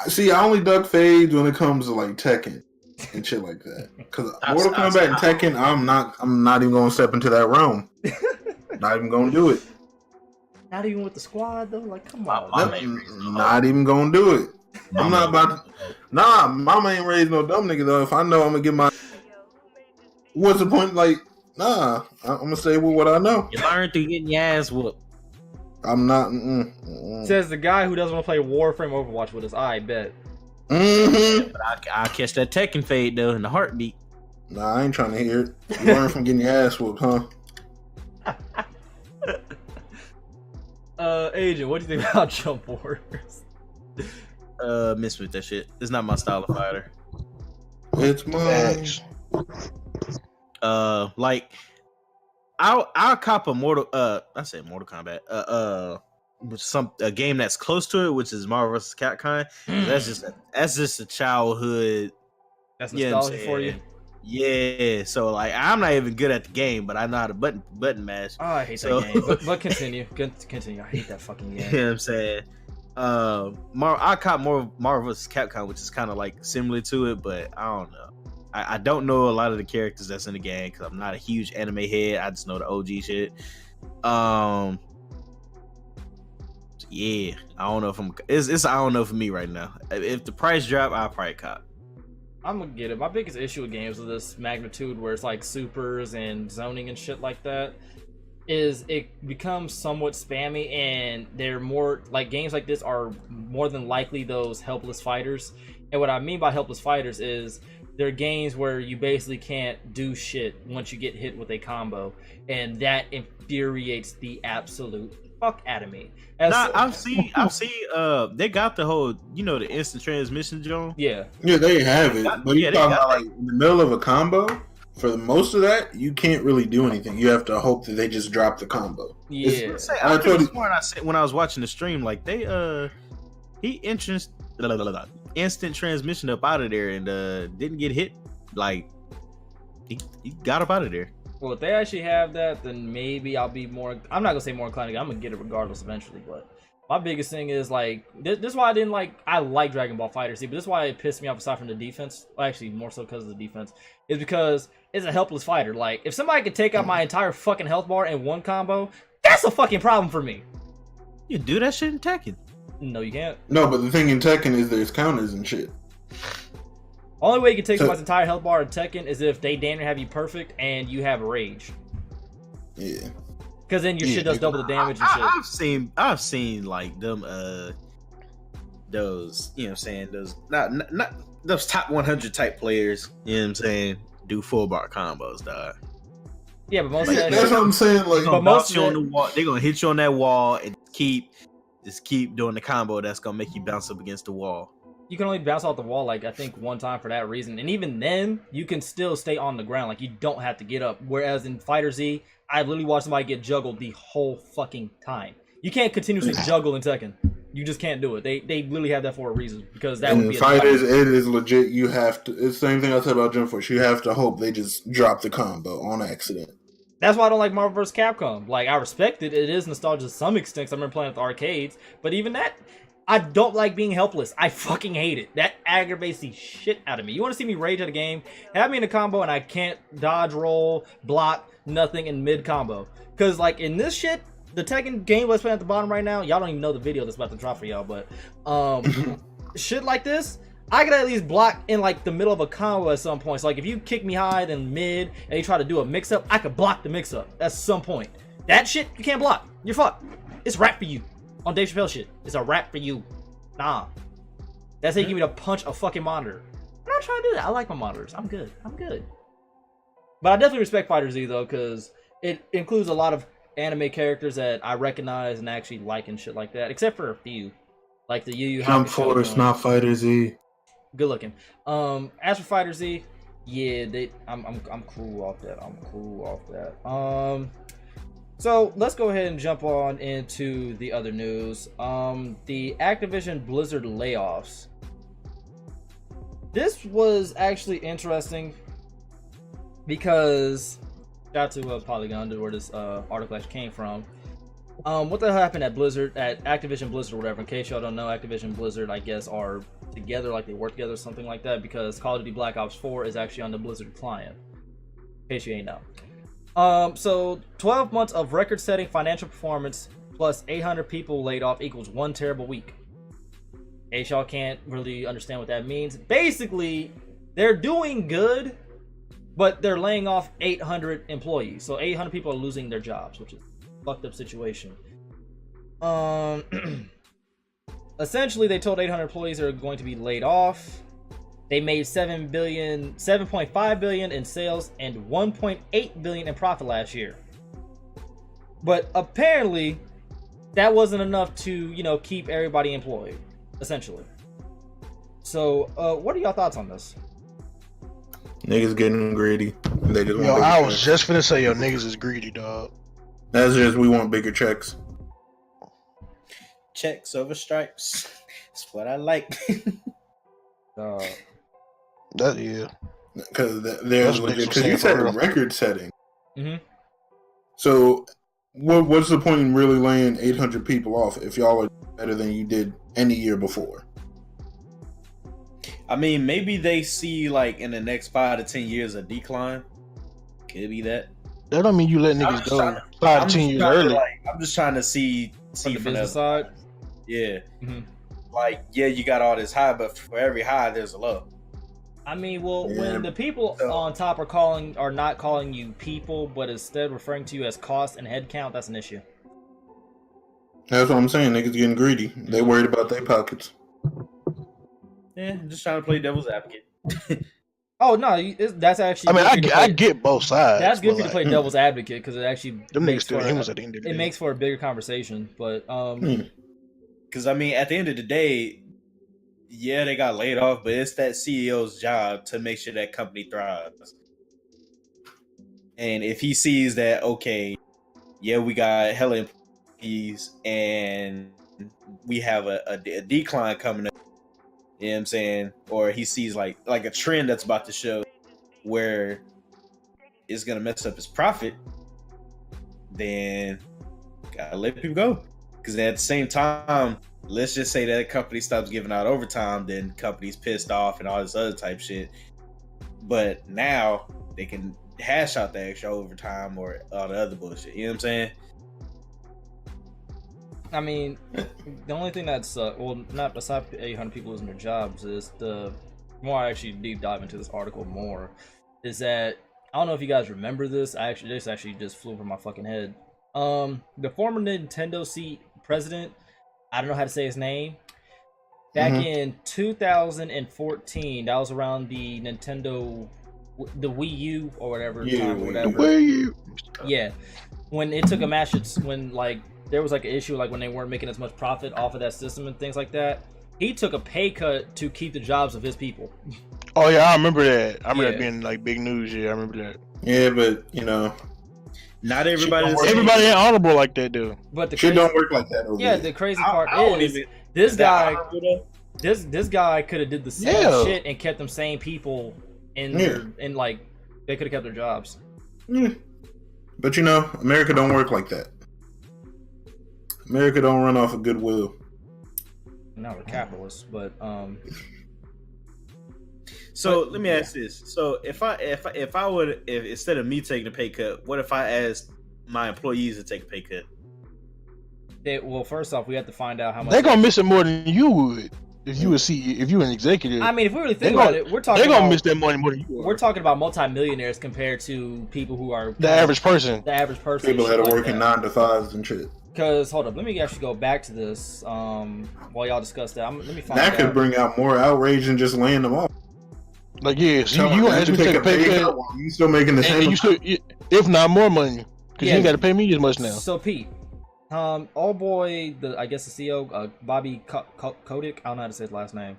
See, I only duck fades when it comes to like Tekken and shit like that. Because Mortal Kombat and Tekken, I'm not even gonna step into that realm. Not even gonna do it. Not even with the squad though. Like, come on. My That- man raised no not even gonna do it. My I'm not man about to. Nah, mama ain't raised no dumb nigga though. If I know I'm gonna get my, what's the point? Like, nah, I'm gonna stay with what I know. You learn through getting your ass whooped. I'm not. Says the guy who doesn't want to play Warframe Overwatch with us. I bet. Mm-hmm. But I'll catch that Tekken fade though in the heartbeat. Nah, I ain't trying to hear it. You learn from getting your ass whooped, huh? Agent, what do you think about Jump Wars? Miss with that shit. It's not my style of fighter. It's mine. Facts. Like I'll cop a I said Mortal Kombat. A game that's close to it, which is Marvel vs. Capcom. That's just a childhood. That's You know what I'm nostalgia for you. saying? Yeah, so like I'm not even good at the game, but I know how to button mash. Oh, I hate So- that game. But continue. Continue. I hate that fucking You game. know what I'm saying? I caught more Marvel vs. Capcom, which is kind of like similar to it, but I don't know. I don't know a lot of the characters that's in the game because I'm not a huge anime head. I just know the OG shit. Yeah, I don't know if it's I don't know for me right now. If the price drop, I'll probably cop. I'm gonna get it. My biggest issue with games of this magnitude, where it's like supers and zoning and shit like that, is it becomes somewhat spammy, and they're more like games like this are more than likely those helpless fighters. And what I mean by helpless fighters is they're games where you basically can't do shit once you get hit with a combo, and that infuriates the absolute fuck out of me. I've seen they got the whole, the instant transmission, Joe. Yeah. Yeah, they have it. But Yeah, you're they talking got about like in the middle of a combo. For most of that, you can't really do anything. You have to hope that they just drop the combo. Yeah. I I told told you you- I said when I was watching the stream, like he instant transmission up out of there and didn't get hit. Like he got up out of there. Well, if they actually have that, then maybe I'll be more. I'm not gonna say more inclined. I'm gonna get it regardless eventually. But my biggest thing is like this is why I didn't like. I like Dragon Ball FighterZ, but this is why it pissed me off. Aside from the defense, well, actually more so because of the defense, is because it's a helpless fighter. Like if somebody could take out my entire fucking health bar in one combo, that's a fucking problem for me. You do that shit in Tekken. No, you can't. No, but the thing in Tekken is there's counters and shit. Only way you can take So- somebody's entire health bar in Tekken is if they damn near have you perfect and you have rage. Yeah. Because then your shit does double the damage and shit. I've seen like them those, you know what I'm saying, those not those top 100 type players, you know what I'm saying, do full bar combos, dog. Yeah, but most of Yeah, that that's shit, what I'm saying. Like, But most Bounce you of on the wall. They're gonna hit you on that wall and just keep doing the combo that's gonna make you bounce up against the wall. you can only bounce off the wall like I think one time for that reason, and even then you can still stay on the ground. Like you don't have to get up. Whereas in FighterZ, I literally watched somebody get juggled the whole fucking time. You can't continuously juggle in Tekken. You just can't do it. They literally have that for a reason because that would in be a fighters, it is legit. You have to. It's the same thing I said about Jump Force. You have to hope they just drop the combo on accident. That's why I don't like Marvel vs. Capcom. Like I respect it. It is nostalgia to some extent. 'Cause I remember playing at the arcades, but even that. I don't like being helpless. I fucking hate it. That aggravates the shit out of me. You want to see me rage at a game? Have me in a combo and I can't dodge, roll, block, nothing in mid combo. Because like in this shit, the Tekken game let's play at the bottom right now. Y'all don't even know the video that's about to drop for y'all, but shit like this, I could at least block in like the middle of a combo at some point. So like if you kick me high then mid and you try to do a mix up, I could block the mix up at some point. That shit you can't block. You're fucked. It's rap for you. On Dave Chappelle shit. It's a rap for you. Nah. That's how you get me to punch a fucking monitor. I'm not trying to do that. I like my monitors. I'm good. I'm good. But I definitely respect FighterZ though, because it includes a lot of anime characters that I recognize and actually like and shit like that. Except for a few. Like the Yu Yu Jump Hakusho Force, joint. not Fighter Z. Good looking. As for FighterZ, yeah, I'm cool off that. I'm cool off that. So let's go ahead and jump on into the other news. The Activision Blizzard layoffs. This was actually interesting because shout out to Polygon, where this article actually came from. What the hell happened at Blizzard, at Activision Blizzard or whatever? In case y'all don't know, Activision Blizzard, I guess, are together, like they work together or something like that, because Call of Duty Black Ops 4 is actually on the Blizzard client. In case you ain't know. So 12 months of record-setting financial performance plus 800 people laid off equals one terrible week. In case y'all can't really understand what that means. Basically, they're doing good, but they're laying off 800 employees. So 800 people are losing their jobs, which is a fucked up situation. Essentially, they told 800 employees they're going to be laid off. They made $7.5 billion in sales and $1.8 billion in profit last year. But apparently, that wasn't enough to, keep everybody employed, essentially. So, what are y'all thoughts on this? Niggas getting greedy. They just Yo, want I bigger was checks. just finna say, yo, niggas is greedy, dog. That's just we want bigger checks. Checks over stripes. That's what I like. That yeah. Because That's there's what legit. niggas Because saying you for said real. record setting. Mm-hmm. So, what's the point in really laying 800 people off if y'all are better than you did any year before? I mean, maybe they see like in the next 5 to 10 years a decline. Could be that. That don't mean you let I'm niggas just go trying to- 5 I'm to 10 just years trying to, early. I'm just trying to see From the from business side? Yeah. Mm-hmm. Like, yeah, you got all this high, but for every high, there's a low. I mean, well, Yeah. when the people So- on top are not calling you people, but instead referring to you as cost and head count, that's an issue. That's what I'm saying. Niggas getting greedy. They worried about their pockets. Yeah, I'm just trying to play devil's advocate. Oh no, that's actually. I mean, good for you to I play- get both sides. That's good but for you to like, play devil's advocate because it actually them niggas makes still for humans at the end of the it day. makes for a bigger conversation. But Because, I mean, at the end of the day, yeah, they got laid off, but it's that CEO's job to make sure that company thrives. And if he sees that, okay, yeah, we got hella employees and we have a decline coming up, you know what I'm saying? Or he sees like a trend that's about to show where it's going to mess up his profit, then gotta let people go. Because at the same time, let's just say that a company stops giving out overtime, then company's pissed off and all this other type shit. But now they can hash out the extra overtime or all the other bullshit. You know what I'm saying? I mean, the only thing that's not besides 800 people losing their jobs is the more I actually deep dive into this article more is that I don't know if you guys remember this. This actually just flew over my fucking head. The former Nintendo president, I don't know how to say his name. Back in 2014, that was around the Nintendo, the Wii U or whatever. Yeah, time, whatever. Where you? Yeah, when it took a match, when like there was like an issue, like when they weren't making as much profit off of that system and things like that. He took a pay cut to keep the jobs of his people. Oh yeah, I remember that. I remember Yeah. that being like big news. Yeah, I remember that. Yeah, but Not everybody. Everybody ain't honorable like that, dude. But the shit crazy, don't work like that over yeah, here. the crazy part I don't is even- this is that guy, honorable though? this guy could have did the same Yeah. shit and kept them same people in Yeah. in like they could have kept their jobs. Yeah. But America don't work like that. America don't run off of goodwill. Now we're capitalists, but So But- let me ask this: so if instead of me taking a pay cut, what if I asked my employees to take a pay cut? well, first off, we have to find out how much They gonna miss it more than you would if you if you an executive. I mean, if we really think They about gonna- it, we're talking they gonna about miss that money more than you we're are. talking about multimillionaires compared to people who are The average person. the average person. People that shit are like working 9 to 5s and shit. Because hold up, let me actually go back to this while y'all discuss that. Let me find That could out. bring out more outrage than just laying them off. Like yeah, so Tell you them gonna ask me to take a pay cut, while you still making the and same. you still, if not more money, because Yeah. you ain't got to pay me as much now. So Pete, old boy, I guess the CEO, Bobby Kotick, I don't know how to say his last name.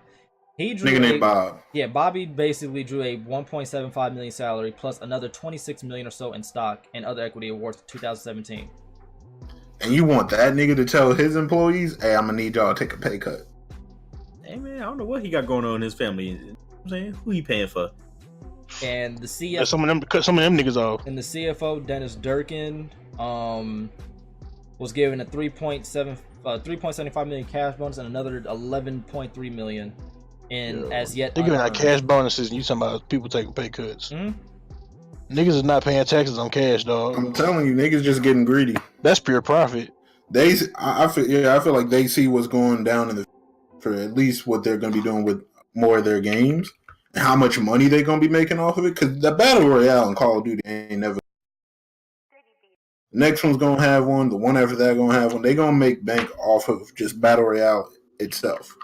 He drew Nigga named Bob. Yeah, Bobby basically drew a 1.75 million salary plus another 26 million or so in stock and other equity awards for 2017. And you want that nigga to tell his employees, hey, I'm gonna need y'all to take a pay cut. Hey man, I don't know what he got going on in his family. You know what I'm saying, who he paying for? And the Let CFO some of them cut some of them niggas off. and the CFO Dennis Durkin was given a 3.75 million cash bonus and another 11.3 million in Yeah. as yet They giving out unearned. cash bonuses, and you talking about people taking pay cuts. Mhm. Niggas is not paying taxes on cash, dog. I'm telling you, niggas just getting greedy. That's pure profit. I feel like they see what's going down in the for at least what they're going to be doing with more of their games and how much money they're going to be making off of it. Because the battle royale in Call of Duty ain't never. The next one's going to have one. The one after that going to have one. They're going to make bank off of just battle royale itself.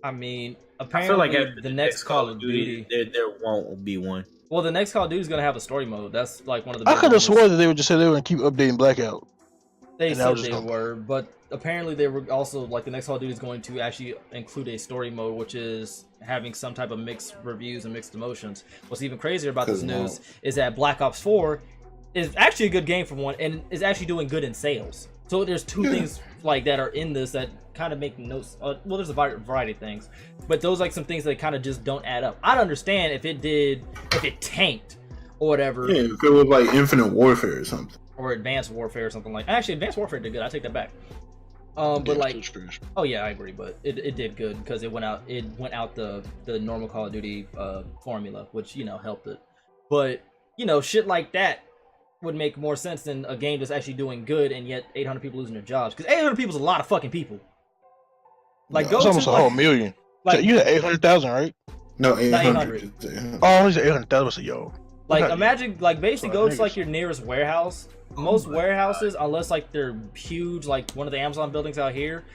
I mean, I apparently feel like after the next Call of Duty, there won't be one. well, the next Call of Duty is gonna have a story mode. That's like one of the. I big could have rumors. sworn that they would just say they were gonna keep updating Blackout. They and that said was they just were, but apparently they were also like the next Call of Duty is going to actually include a story mode, which is having some type of mixed reviews and mixed emotions. What's even crazier about this news is that Black Ops 4 is actually a good game for one, and is actually doing good in sales. So there's two things like that are in this that kind of make no. Well, there's a variety of things, but those like some things that kind of just don't add up. I'd understand if it tanked or whatever. Yeah, if it was like Infinite Warfare or something. Or Advanced Warfare or something like. Actually, Advanced Warfare did good. I take that back. But like, oh yeah, I agree. But it did good because it went out the normal Call of Duty formula, which helped it. But shit like that would make more sense than a game that's actually doing good and yet 800 people losing their jobs. Because 800 people is a lot of fucking people. Like it's almost a whole million. Like you had 800,000, right? No, 800. Oh, he's 800,000. So yo. Like imagine, like basically go to like your nearest warehouse. Most warehouses, unless like they're huge, like one of the Amazon buildings out here,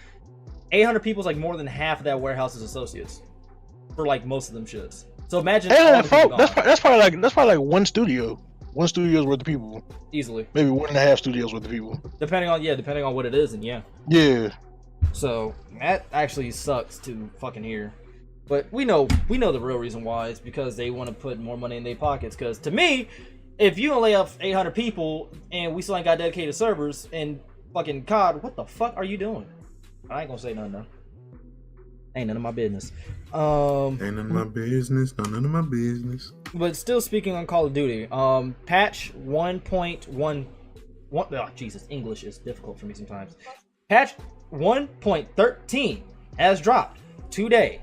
800 people is like more than half of that warehouse's associates. For like most of them shits. So imagine that's probably like one studio. One studio's worth of people. Easily. Maybe 1.5 studios worth of people. Depending on what it is, and yeah. Yeah. So that actually sucks to fucking hear. But we know the real reason why. It's because they want to put more money in their pockets. Because to me, if you don't lay off 800 people and we still ain't got dedicated servers and fucking COD, what the fuck are you doing? I ain't gonna say nothing though. Ain't none of my business. Ain't none of my business. None of my business. But still speaking on Call of Duty, patch 1.1. Oh, Jesus, English is difficult for me sometimes. Patch 1.13 has dropped today.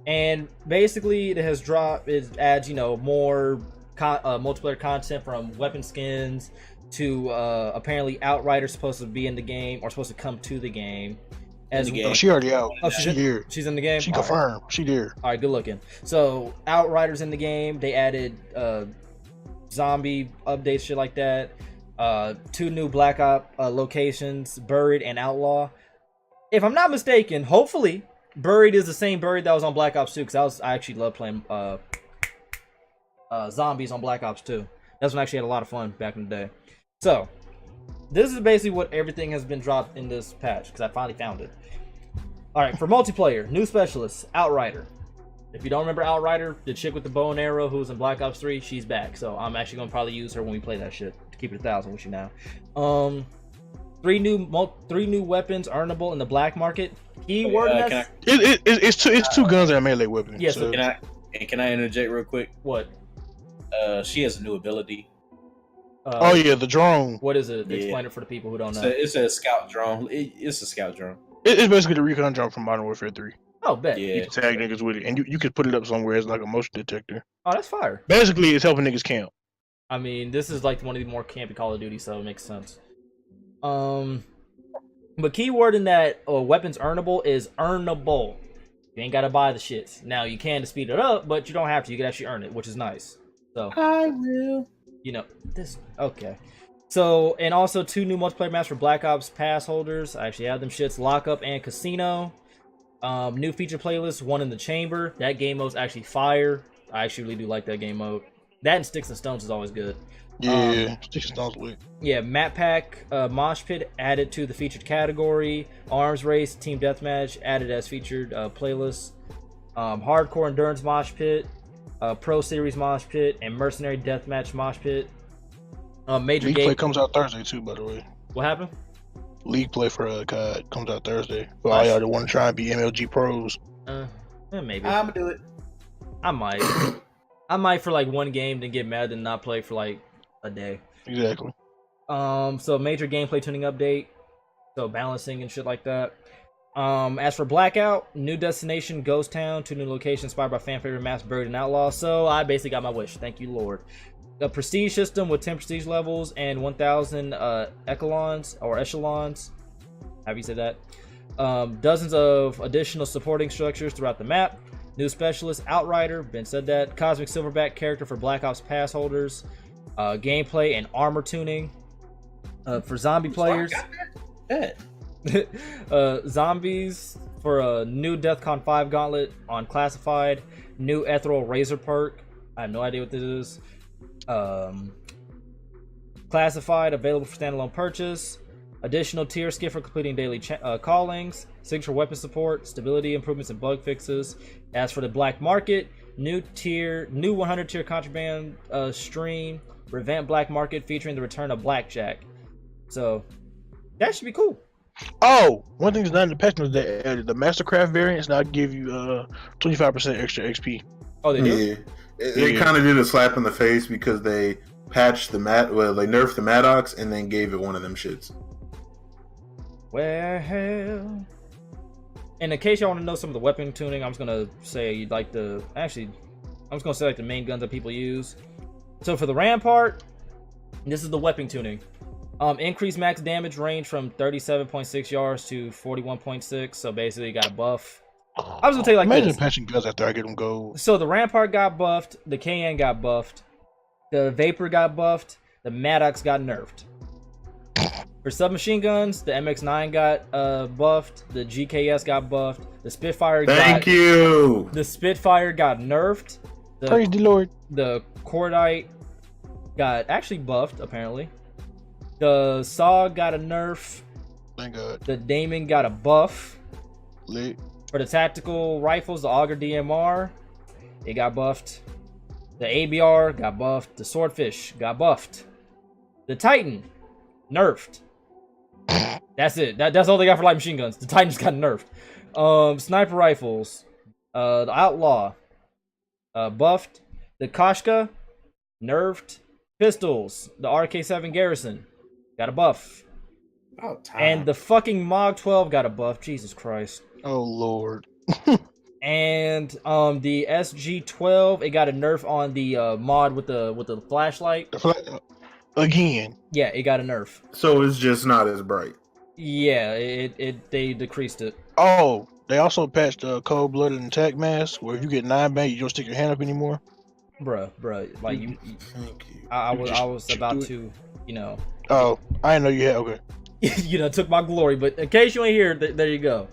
And basically it has dropped, it adds, more multiplayer content from weapon skins to apparently Outriders supposed to be in the game or supposed to come to the game. She already out. Oh, she's here. She's in the game? She confirmed. She there. Alright, good looking. So Outriders in the game. They added zombie updates, shit like that. 2 new Black Ops locations, Buried and Outlaw. If I'm not mistaken, hopefully Buried is the same Buried that was on Black Ops 2, because I actually love playing zombies on Black Ops 2. That's when I actually had a lot of fun back in the day. So this is basically what everything has been dropped in this patch, because I finally found it. Alright, for multiplayer, new specialist, Outrider. If you don't remember Outrider, the chick with the bow and arrow who was in Black Ops 3, she's back. So I'm actually going to probably use her when we play that shit, to keep it 1,000 with you now. 3 new weapons earnable in the black market. Keyword it's 2 guns and a melee weapon. Yes. So. Can I interject real quick? What? She has a new ability. Oh yeah, the drone. What is it? Explain it for the people who don't know. It's a scout drone. It's a scout drone. It's basically the recon drone from Modern Warfare 3. Oh, bet. Yeah. You can tag niggas with it, and you could put it up somewhere as like a motion detector. Oh, that's fire. Basically, it's helping niggas camp. I mean, this is like one of the more campy Call of Duty, so it makes sense. But keyword in that weapons earnable is earnable. You ain't gotta buy the shits. Now you can to speed it up, but you don't have to. You can actually earn it, which is nice. So I will. This okay. So, and also 2 new multiplayer maps for Black Ops pass holders. I actually have them shits, Lockup and Casino. New feature playlist, One in the Chamber. That game mode's actually fire. I actually really do like that game mode. That and Sticks and Stones is always good. Yeah, Sticks and Stones lit. Yeah, Map Pack, Mosh Pit added to the featured category. Arms Race, Team Deathmatch added as featured playlist. Hardcore Endurance Mosh Pit, Pro Series Mosh Pit, and Mercenary Deathmatch Mosh Pit. Major League game play comes out Thursday too, by the way. What happened? League play for COD comes out Thursday. For all y'all that want to try and be MLG pros. Maybe. I'm gonna do it. I might. I might for like one game, then get mad and not play for like a day. Exactly. So major gameplay tuning update. So balancing and shit like that. As for Blackout, new destination, Ghost Town, 2 new locations inspired by fan favorite maps, Buried and Outlaw. So I basically got my wish. Thank you, Lord. A prestige system with 10 prestige levels and 1,000 echelons. Have you said that? Dozens of additional supporting structures throughout the map. New specialist, Outrider, Ben said that. Cosmic Silverback character for Black Ops Pass holders. Gameplay and armor tuning for zombie players. Zombies for a new DEFCON 5 gauntlet on Classified. New Ethereal Razor perk. I have no idea what this is. Classified, available for standalone purchase. Additional tier skip for completing daily callings. Signature weapon support. Stability improvements and bug fixes. As for the black market, new 100 tier contraband stream. Revamp black market featuring the return of blackjack. So that should be cool. Oh, one thing that's not in the patch was that the Mastercraft variants now give you 25% extra XP. Oh, they do? Yeah. They kind of did a slap in the face because they patched they nerfed the Maddox and then gave it one of them shits. Well, and in case y'all want to know some of the weapon tuning, I'm just gonna say like the main guns that people use. So for the Rampart, this is the weapon tuning. Increased max damage range from 37.6 yards to 41.6. So basically, you got a buff. I was gonna tell you like imagine this. patching guns after I get them gold. So the Rampart got buffed, the KN got buffed, the Vapor got buffed, the Maddox got nerfed. For submachine guns, the MX9 got buffed, the GKS got buffed, the Spitfire the Spitfire got nerfed. Praise the Lord. The Cordite got actually buffed, apparently. The Saw got a nerf. Thank God. The Damon got a buff. Lit. For the tactical rifles, the Auger DMR, it got buffed. The ABR got buffed. The Swordfish got buffed. The Titan, nerfed. That's it. That's all they got for light machine guns. The Titans got nerfed. Sniper rifles, the Outlaw, buffed. The Koshka, nerfed. Pistols, the RK7 Garrison, got a buff. And the fucking Mog 12 got a buff. Jesus Christ. Oh Lord. And the SG12, it got a nerf on the mod with the flashlight. Again. Yeah, it got a nerf. So it's just not as bright. Yeah, they decreased it. Oh, they also patched cold-blooded and attack mask, where if you get 9 bang, you don't stick your hand up anymore. Bruh, like you. Thank you. I was about to, Oh, I didn't know you had. Okay. Took my glory, but in case you ain't here, there you go.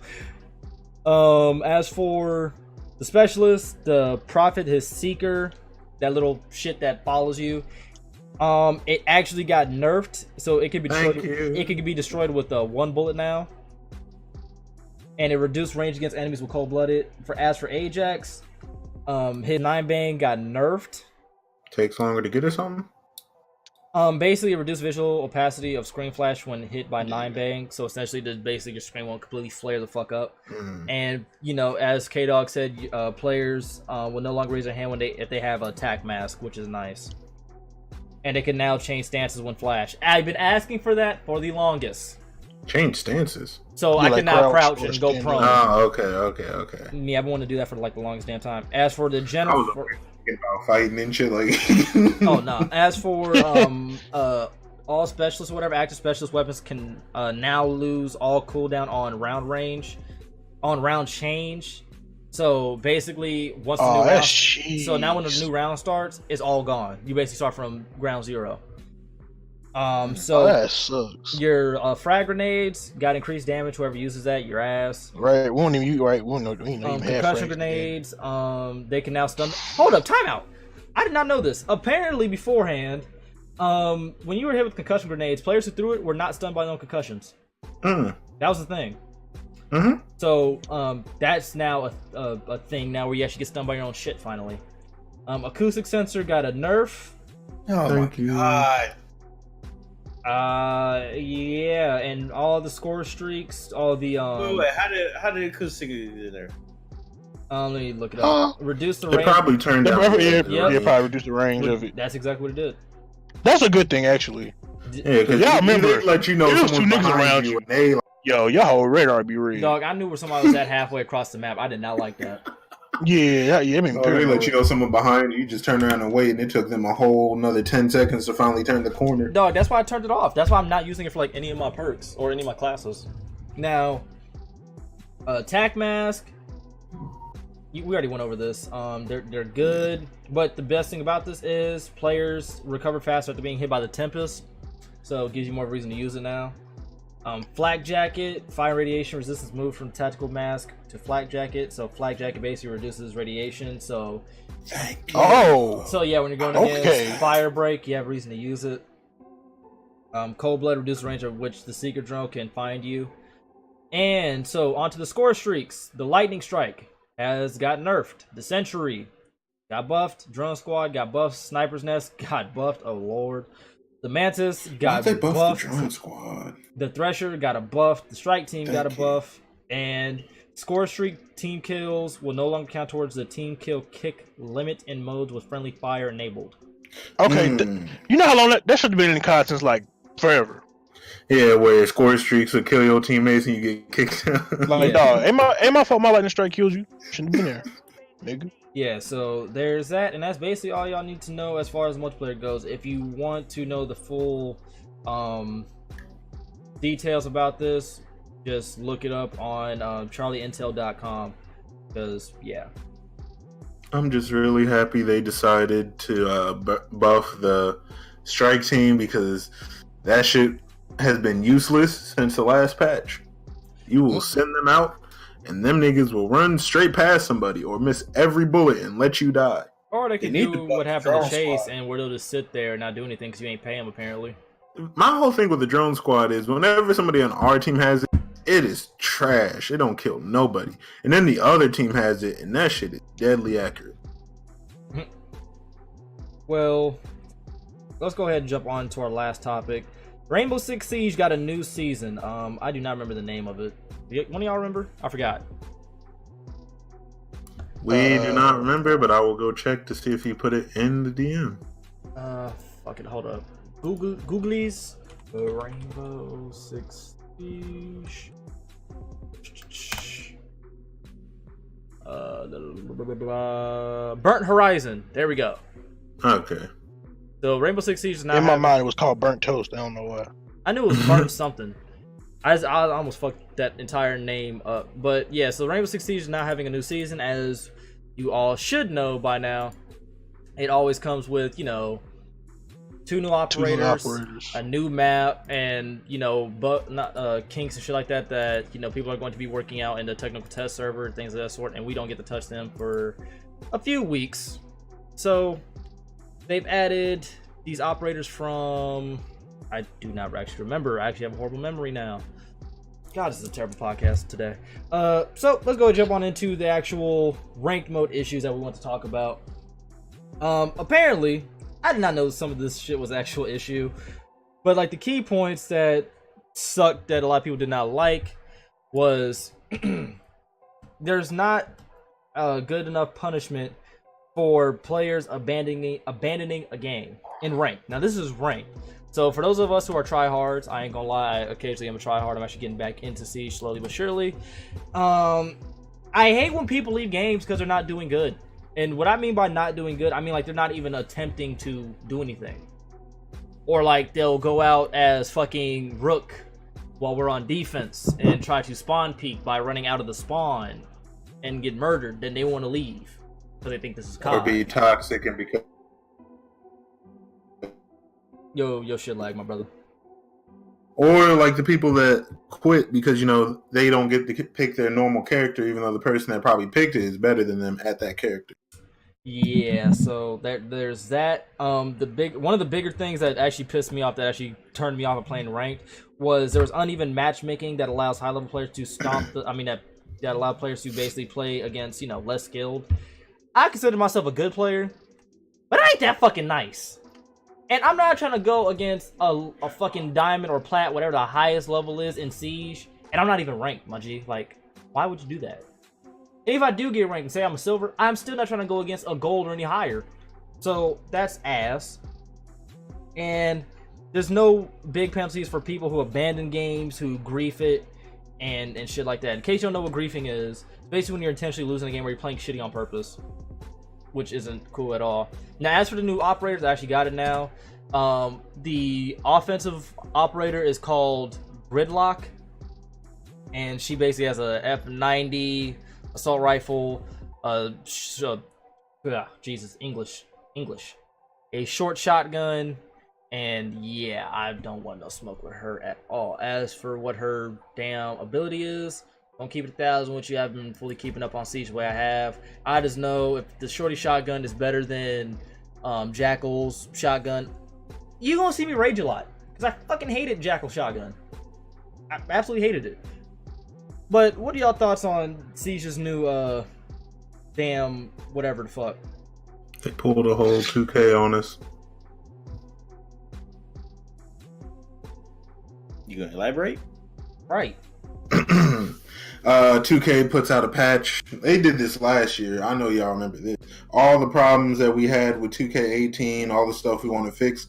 As for the specialist, the Prophet, his Seeker, that little shit that follows you, it actually got nerfed, so it can be destroyed. It can be destroyed with 1 bullet now, and it reduced range against enemies with cold-blooded. As for Ajax, his 9 bang got nerfed. Takes longer to get or something? Basically, reduced visual opacity of screen flash when hit by 9 bang. So essentially, basically your screen won't completely flare the fuck up. And as K Dog said, players will no longer raise their hand if they have an attack mask, which is nice. And they can now change stances when flash. I've been asking for that for the longest. Change stances. So I can now crouch and go prone. Oh, okay. Yeah, I've been wanting to do that for like the longest damn time. As for the general, about fighting and shit like. Oh no. As for all specialists or whatever, active specialist weapons can now lose all cooldown on round change. So basically, once the new round, so now when the new round starts, it's all gone. You basically start from ground zero. So that sucks. Your frag grenades got increased damage. Whoever uses that, your ass. Right, we won't even concussion grenades. They can now stun. Hold up, timeout. I did not know this. Apparently, beforehand, when you were hit with concussion grenades, players who threw it were not stunned by no concussions. That was the thing. So that's now a thing now where you actually get stunned by your own shit. Finally, acoustic sensor got a nerf. Oh Thank you. God. Yeah, and all the score streaks, all the Wait, how did acoustic get in there? let me look it up. Reduce the It range. probably turned out. Probably reduce the range of it. That's exactly what it did. That's a good thing, actually. Yeah, because y'all remember, they let you know there was someone two niggas behind around you. you. And they Yo, your whole radar be real. Dog, I knew where somebody was at halfway across the map. I did not like that. Yeah. I mean, they let you know someone behind you. You just turn around and wait, and it took them a whole another 10 seconds to finally turn the corner. Dog, that's why I turned it off. That's why I'm not using it for like any of my perks or any of my classes. Now, attack mask. We already went over this. They're good, but the best thing about this is players recover faster after being hit by the Tempest, so it gives you more reason to use it now. Flak Jacket, fire radiation resistance moved from tactical mask to flak jacket. So flak jacket basically reduces radiation. So Thank you. Oh, so yeah, when you're going against fire break, you have reason to use it. Cold blood reduces the range of which the secret drone can find you. And so onto the score streaks. The lightning strike has got nerfed. The sentry got buffed. Drone squad got buffed. Sniper's nest got buffed. Oh lord. The mantis got Why'd they buff buffed. the drone squad? The thresher got a buff. The strike team got a Thank you. buff. And score streak team kills will no longer count towards the team kill kick limit in modes with friendly fire enabled. okay. Mm. You know how long that should have been in the content since like forever. Yeah, where score streaks will kill your teammates and you get kicked out. Like, dog, ain't my fault my lightning strike kills you. Shouldn't have been there, nigga. Yeah, so there's that, and that's basically all y'all need to know as far as multiplayer goes. If you want to know the full details about this, just look it up on charlieintel.com, because yeah. I'm just really happy they decided to buff the strike team because that shit has been useless since the last patch. You will send them out and them niggas will run straight past somebody or miss every bullet and let you die. Or they can need to do buff what the happened drone to Chase squad. and where they'll just sit there and not do anything because you ain't paying them apparently. My whole thing with the drone squad is whenever somebody on our team has it, it is trash. It don't kill nobody. And then the other team has it and that shit is deadly accurate. Well, let's go ahead and jump on to our last topic. Rainbow Six Siege got a new season. I do not remember the name of it. One of y'all remember? I forgot. We do not remember, but I will go check to see if he put it in the DM. Fuck it, hold up. Googlies. Rainbow Six Siege. Burnt Horizon. There we go. Okay. So Rainbow Six Siege is now. In my mind, it was called burnt toast. I don't know why. I knew it was burnt something. I almost fucked that entire name up. But yeah, so Rainbow Six Siege is now having a new season, as you all should know by now. It always comes with, you know, two new operators, a new map, and, you know, kinks and shit like that you know, people are going to be working out in the technical test server, things of that sort, and we don't get to touch them for a few weeks. So they've added these operators from, I do not actually remember. I actually have a horrible memory now. God, this is a terrible podcast today. So let's go jump on into the actual ranked mode issues that we want to talk about. Apparently, I did not know some of this shit was an actual issue, but like the key points that sucked that a lot of people did not like was there's not a good enough punishment for players abandoning a game in rank. Now this is ranked. So for those of us who are tryhards, I ain't gonna lie, occasionally I'm a tryhard. I'm actually getting back into Siege slowly but surely. I hate when people leave games because they're not doing good. And what I mean by not doing good, I mean like they're not even attempting to do anything. Or like they'll go out as fucking Rook while we're on defense and try to spawn peek by running out of the spawn and get murdered. Then they want to leave because they think this is COD. Or be toxic and become. Yo, shit lag, my brother. Or like the people that quit because, you know, they don't get to pick their normal character, even though the person that probably picked it is better than them at that character. Yeah, so there's that. One of the bigger things that actually pissed me off, that actually turned me off of playing ranked, was there was uneven matchmaking that allows high level players to stomp that allow players to basically play against, you know, less skilled. I consider myself a good player, but I ain't that fucking nice. And I'm not trying to go against a fucking diamond or plat, whatever the highest level is in Siege, and I'm not even ranked, my G. Like, why would you do that? And if I do get ranked and say I'm a silver, I'm still not trying to go against a gold or any higher. So that's ass. And there's no big penalties for people who abandon games, who grief it, and shit like that. In case you don't know what griefing is, it's basically when you're intentionally losing a game where you're playing shitty on purpose, which isn't cool at all. Now, as for the new operators, I actually got it now. The offensive operator is called Gridlock. and she basically has a F90 assault rifle, Jesus, English, a short shotgun, and yeah, I don't want no smoke with her at all. As for what her damn ability is, don't keep it 1,000, which you have been fully keeping up on Siege the way I have. I just know if the shorty shotgun is better than Jackal's shotgun, you gonna see me rage a lot, because I fucking hated Jackal's shotgun. I absolutely hated it. But what are y'all thoughts on Siege's new damn whatever the fuck? They pulled a whole 2K on us. You gonna elaborate? Right. 2K puts out a patch. They did this last year. I know y'all remember this. All the problems that we had with 2K18, all the stuff we want to fix.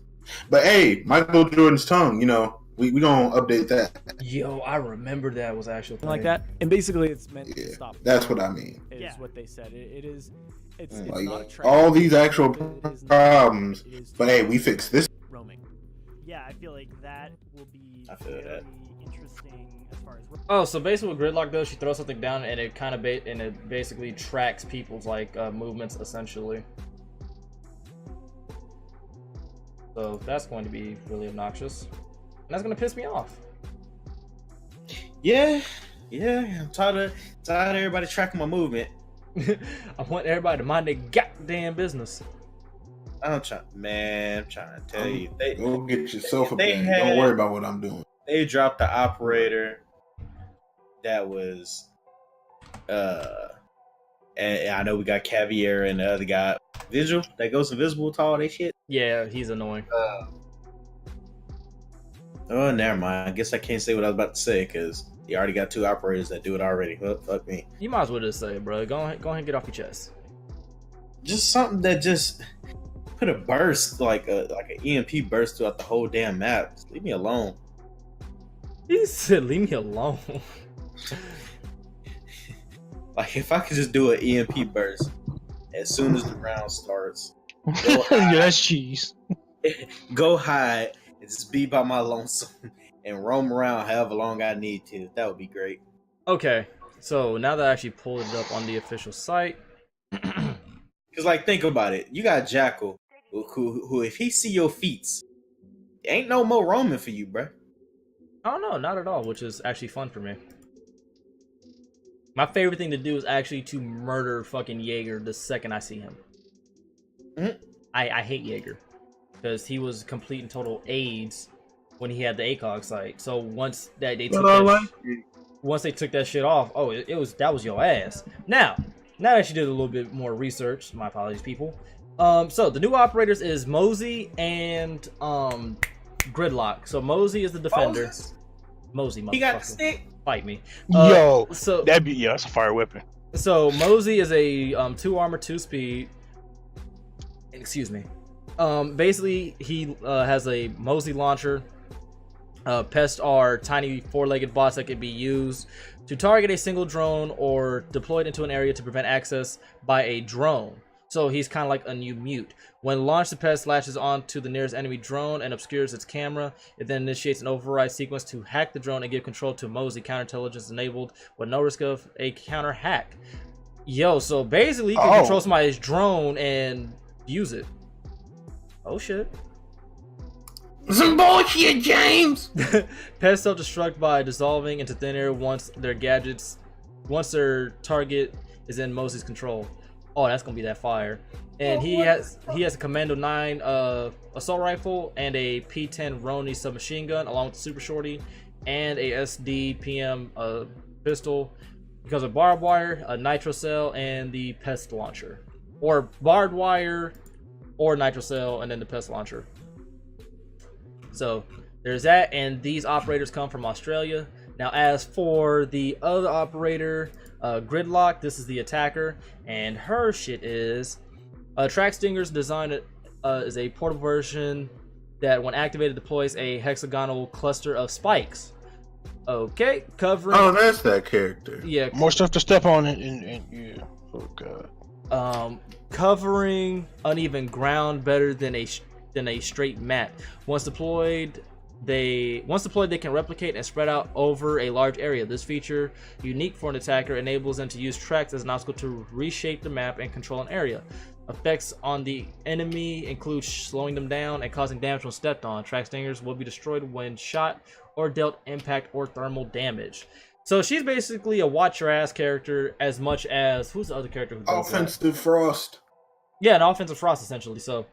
But hey, Michael Jordan's tongue, you know, we gonna update that. Yo, I remember that was actually like that. And basically, it's meant Yeah, to stop. that's what I mean. Is what they said. It is. It's Like, not a trend. all these actual It is not- problems, it is but hey, we fixed this. roaming. Yeah, I feel like that will be I feel very that. interesting as far as. Oh, so basically what Gridlock does, she throws something down and it kind of it basically tracks people's like movements essentially. So that's going to be really obnoxious, and that's going to piss me off. Yeah. I'm tired of everybody tracking my movement. I want everybody to mind their goddamn business. I'm trying to tell you. Go get yourself a they bag. had- Don't worry about what I'm doing. They dropped the operator that was and I know we got Caviar and the other guy Vigil that goes invisible to all that shit. Yeah, he's annoying. Oh, never mind. I guess I can't say what I was about to say because you already got 2 operators that do it already. Well, fuck me. You might as well just say it, bro. Go ahead and get off your chest. Just something that just put a burst like an EMP burst throughout the whole damn map. Just leave me alone. He said, "Leave me alone." Like if I could just do an EMP burst as soon as the round starts, Yeah, that's cheese. go hide and just be by my lonesome and roam around however long I need to. That would be great. Okay, so now that I actually pulled it up on the official site, Cause like think about it, you got Jackal, who if he see your feats, ain't no more roaming for you, bruh. I don't know, not at all, which is actually fun for me. My favorite thing to do is actually to murder fucking Jaeger the second I see him. Mhm. I hate Jaeger because he was complete and total AIDS when he had the ACOG site. So once that they took once they took that shit off, oh, that was your ass. Now that she did a little bit more research, my apologies, people. So the new operators is Mosey and Gridlock. So Mosey is the defender. Mosey, He got the motherfucker. stick. Fight me. Yo, So that's a fire weapon. so Mosey is a 2 armor, 2 speed. Excuse me. Basically he has a Mosey launcher. Pests are tiny 4-legged bots that can be used to target a single drone or deployed into an area to prevent access by a drone. So he's kind of like a new mute. When launched, the pest latches onto the nearest enemy drone and obscures its camera. It then initiates an override sequence to hack the drone and give control to Mosey. Counterintelligence enabled with no risk of a counter hack. Yo, so basically you can control somebody's drone and use it. Oh shit. Some bullshit, James. Pests self-destruct by dissolving into thin air once their target is in Mosey's control. Oh, that's gonna be that fire. And he has a Commando 9 assault rifle and a P10 Roni submachine gun along with the Super Shorty and a SD PM pistol because of barbed wire, a nitro cell, and the pest launcher. Or barbed wire or nitro cell and then the pest launcher. So there's that, and these operators come from Australia. Now as for the other operator, Gridlock, this is the attacker, and her shit is Track Stinger's design is a portable version that when activated deploys a hexagonal cluster of spikes. Okay, covering. Oh, that's that character. Yeah, More stuff to step on, and yeah. Oh god. Covering uneven ground better than a straight mat. Once deployed, Once deployed, they can replicate and spread out over a large area. This feature, unique for an attacker, enables them to use tracks as an obstacle to reshape the map and control an area. Effects on the enemy include slowing them down and causing damage when stepped on. Track stingers will be destroyed when shot or dealt impact or thermal damage. So she's basically a watch your ass character as much as who's the other character who does Offensive Frost. Yeah, an offensive Frost essentially. So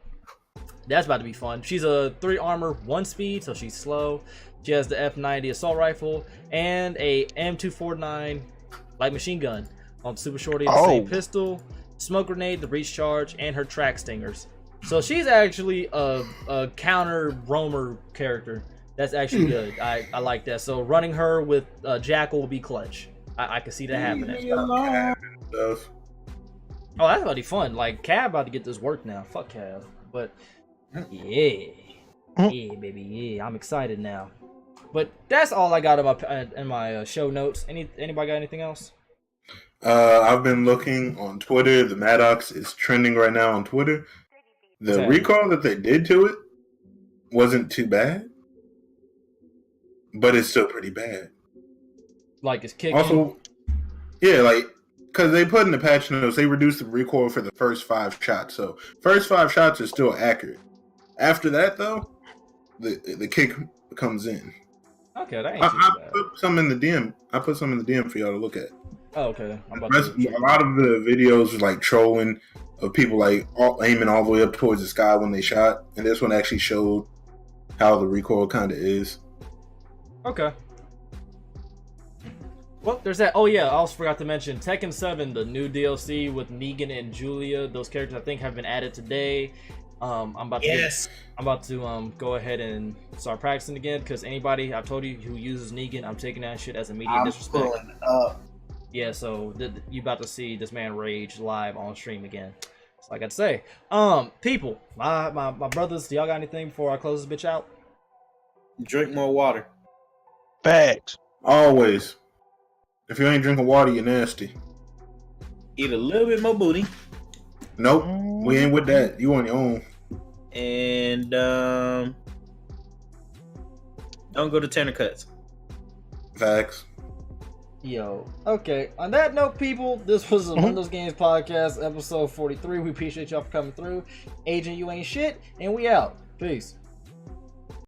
that's about to be fun. She's a 3 armor, 1 speed, so she's slow. She has the F90 assault rifle and a M249 light machine gun. On Super Shorty, the same pistol, smoke grenade, the breach charge, and her track stingers. So she's actually a counter roamer character. That's actually good. I like that. So running her with Jackal will be clutch. I can see that happening. Oh, that's about to be fun. Like, Cav about to get this work now. Fuck Cav. But, yeah. Yeah, baby, yeah. I'm excited now. But that's all I got in my show notes. Anybody got anything else? I've been looking on Twitter. The Maddox is trending right now on Twitter. The recall that they did to it wasn't too bad, but it's still pretty bad. Like, it's kicking. Also, yeah, like, because they put in the patch notes, they reduced the recoil for the first 5 shots. So, first 5 shots are still accurate. After that, though, the kick comes in. Okay, that ain't too bad. I put some in the DM. I put some in the DM for y'all to look at. Oh, okay. A lot of the videos was like trolling of people like aiming all the way up towards the sky when they shot, and this one actually showed how the recoil kind of is. Okay. Well, there's that. Oh yeah, I also forgot to mention Tekken 7, the new DLC with Negan and Julia. Those characters I think have been added today. I'm about to go ahead and start practicing again because anybody I've told you who uses Negan, I'm taking that shit as immediate disrespect. Yeah, so you about to see this man rage live on stream again. So I got to say, people, my brothers, do y'all got anything before I close this bitch out? Drink more water. Facts. Always. If you ain't drinking water, you're nasty. Eat a little bit more booty. Nope, we ain't with that. You on your own. And don't go to Tanner Cuts. Facts. Yo, okay. On that note, people, this was the Windows Games Podcast, episode 43. We appreciate y'all for coming through. Agent, you ain't shit, and we out. Peace.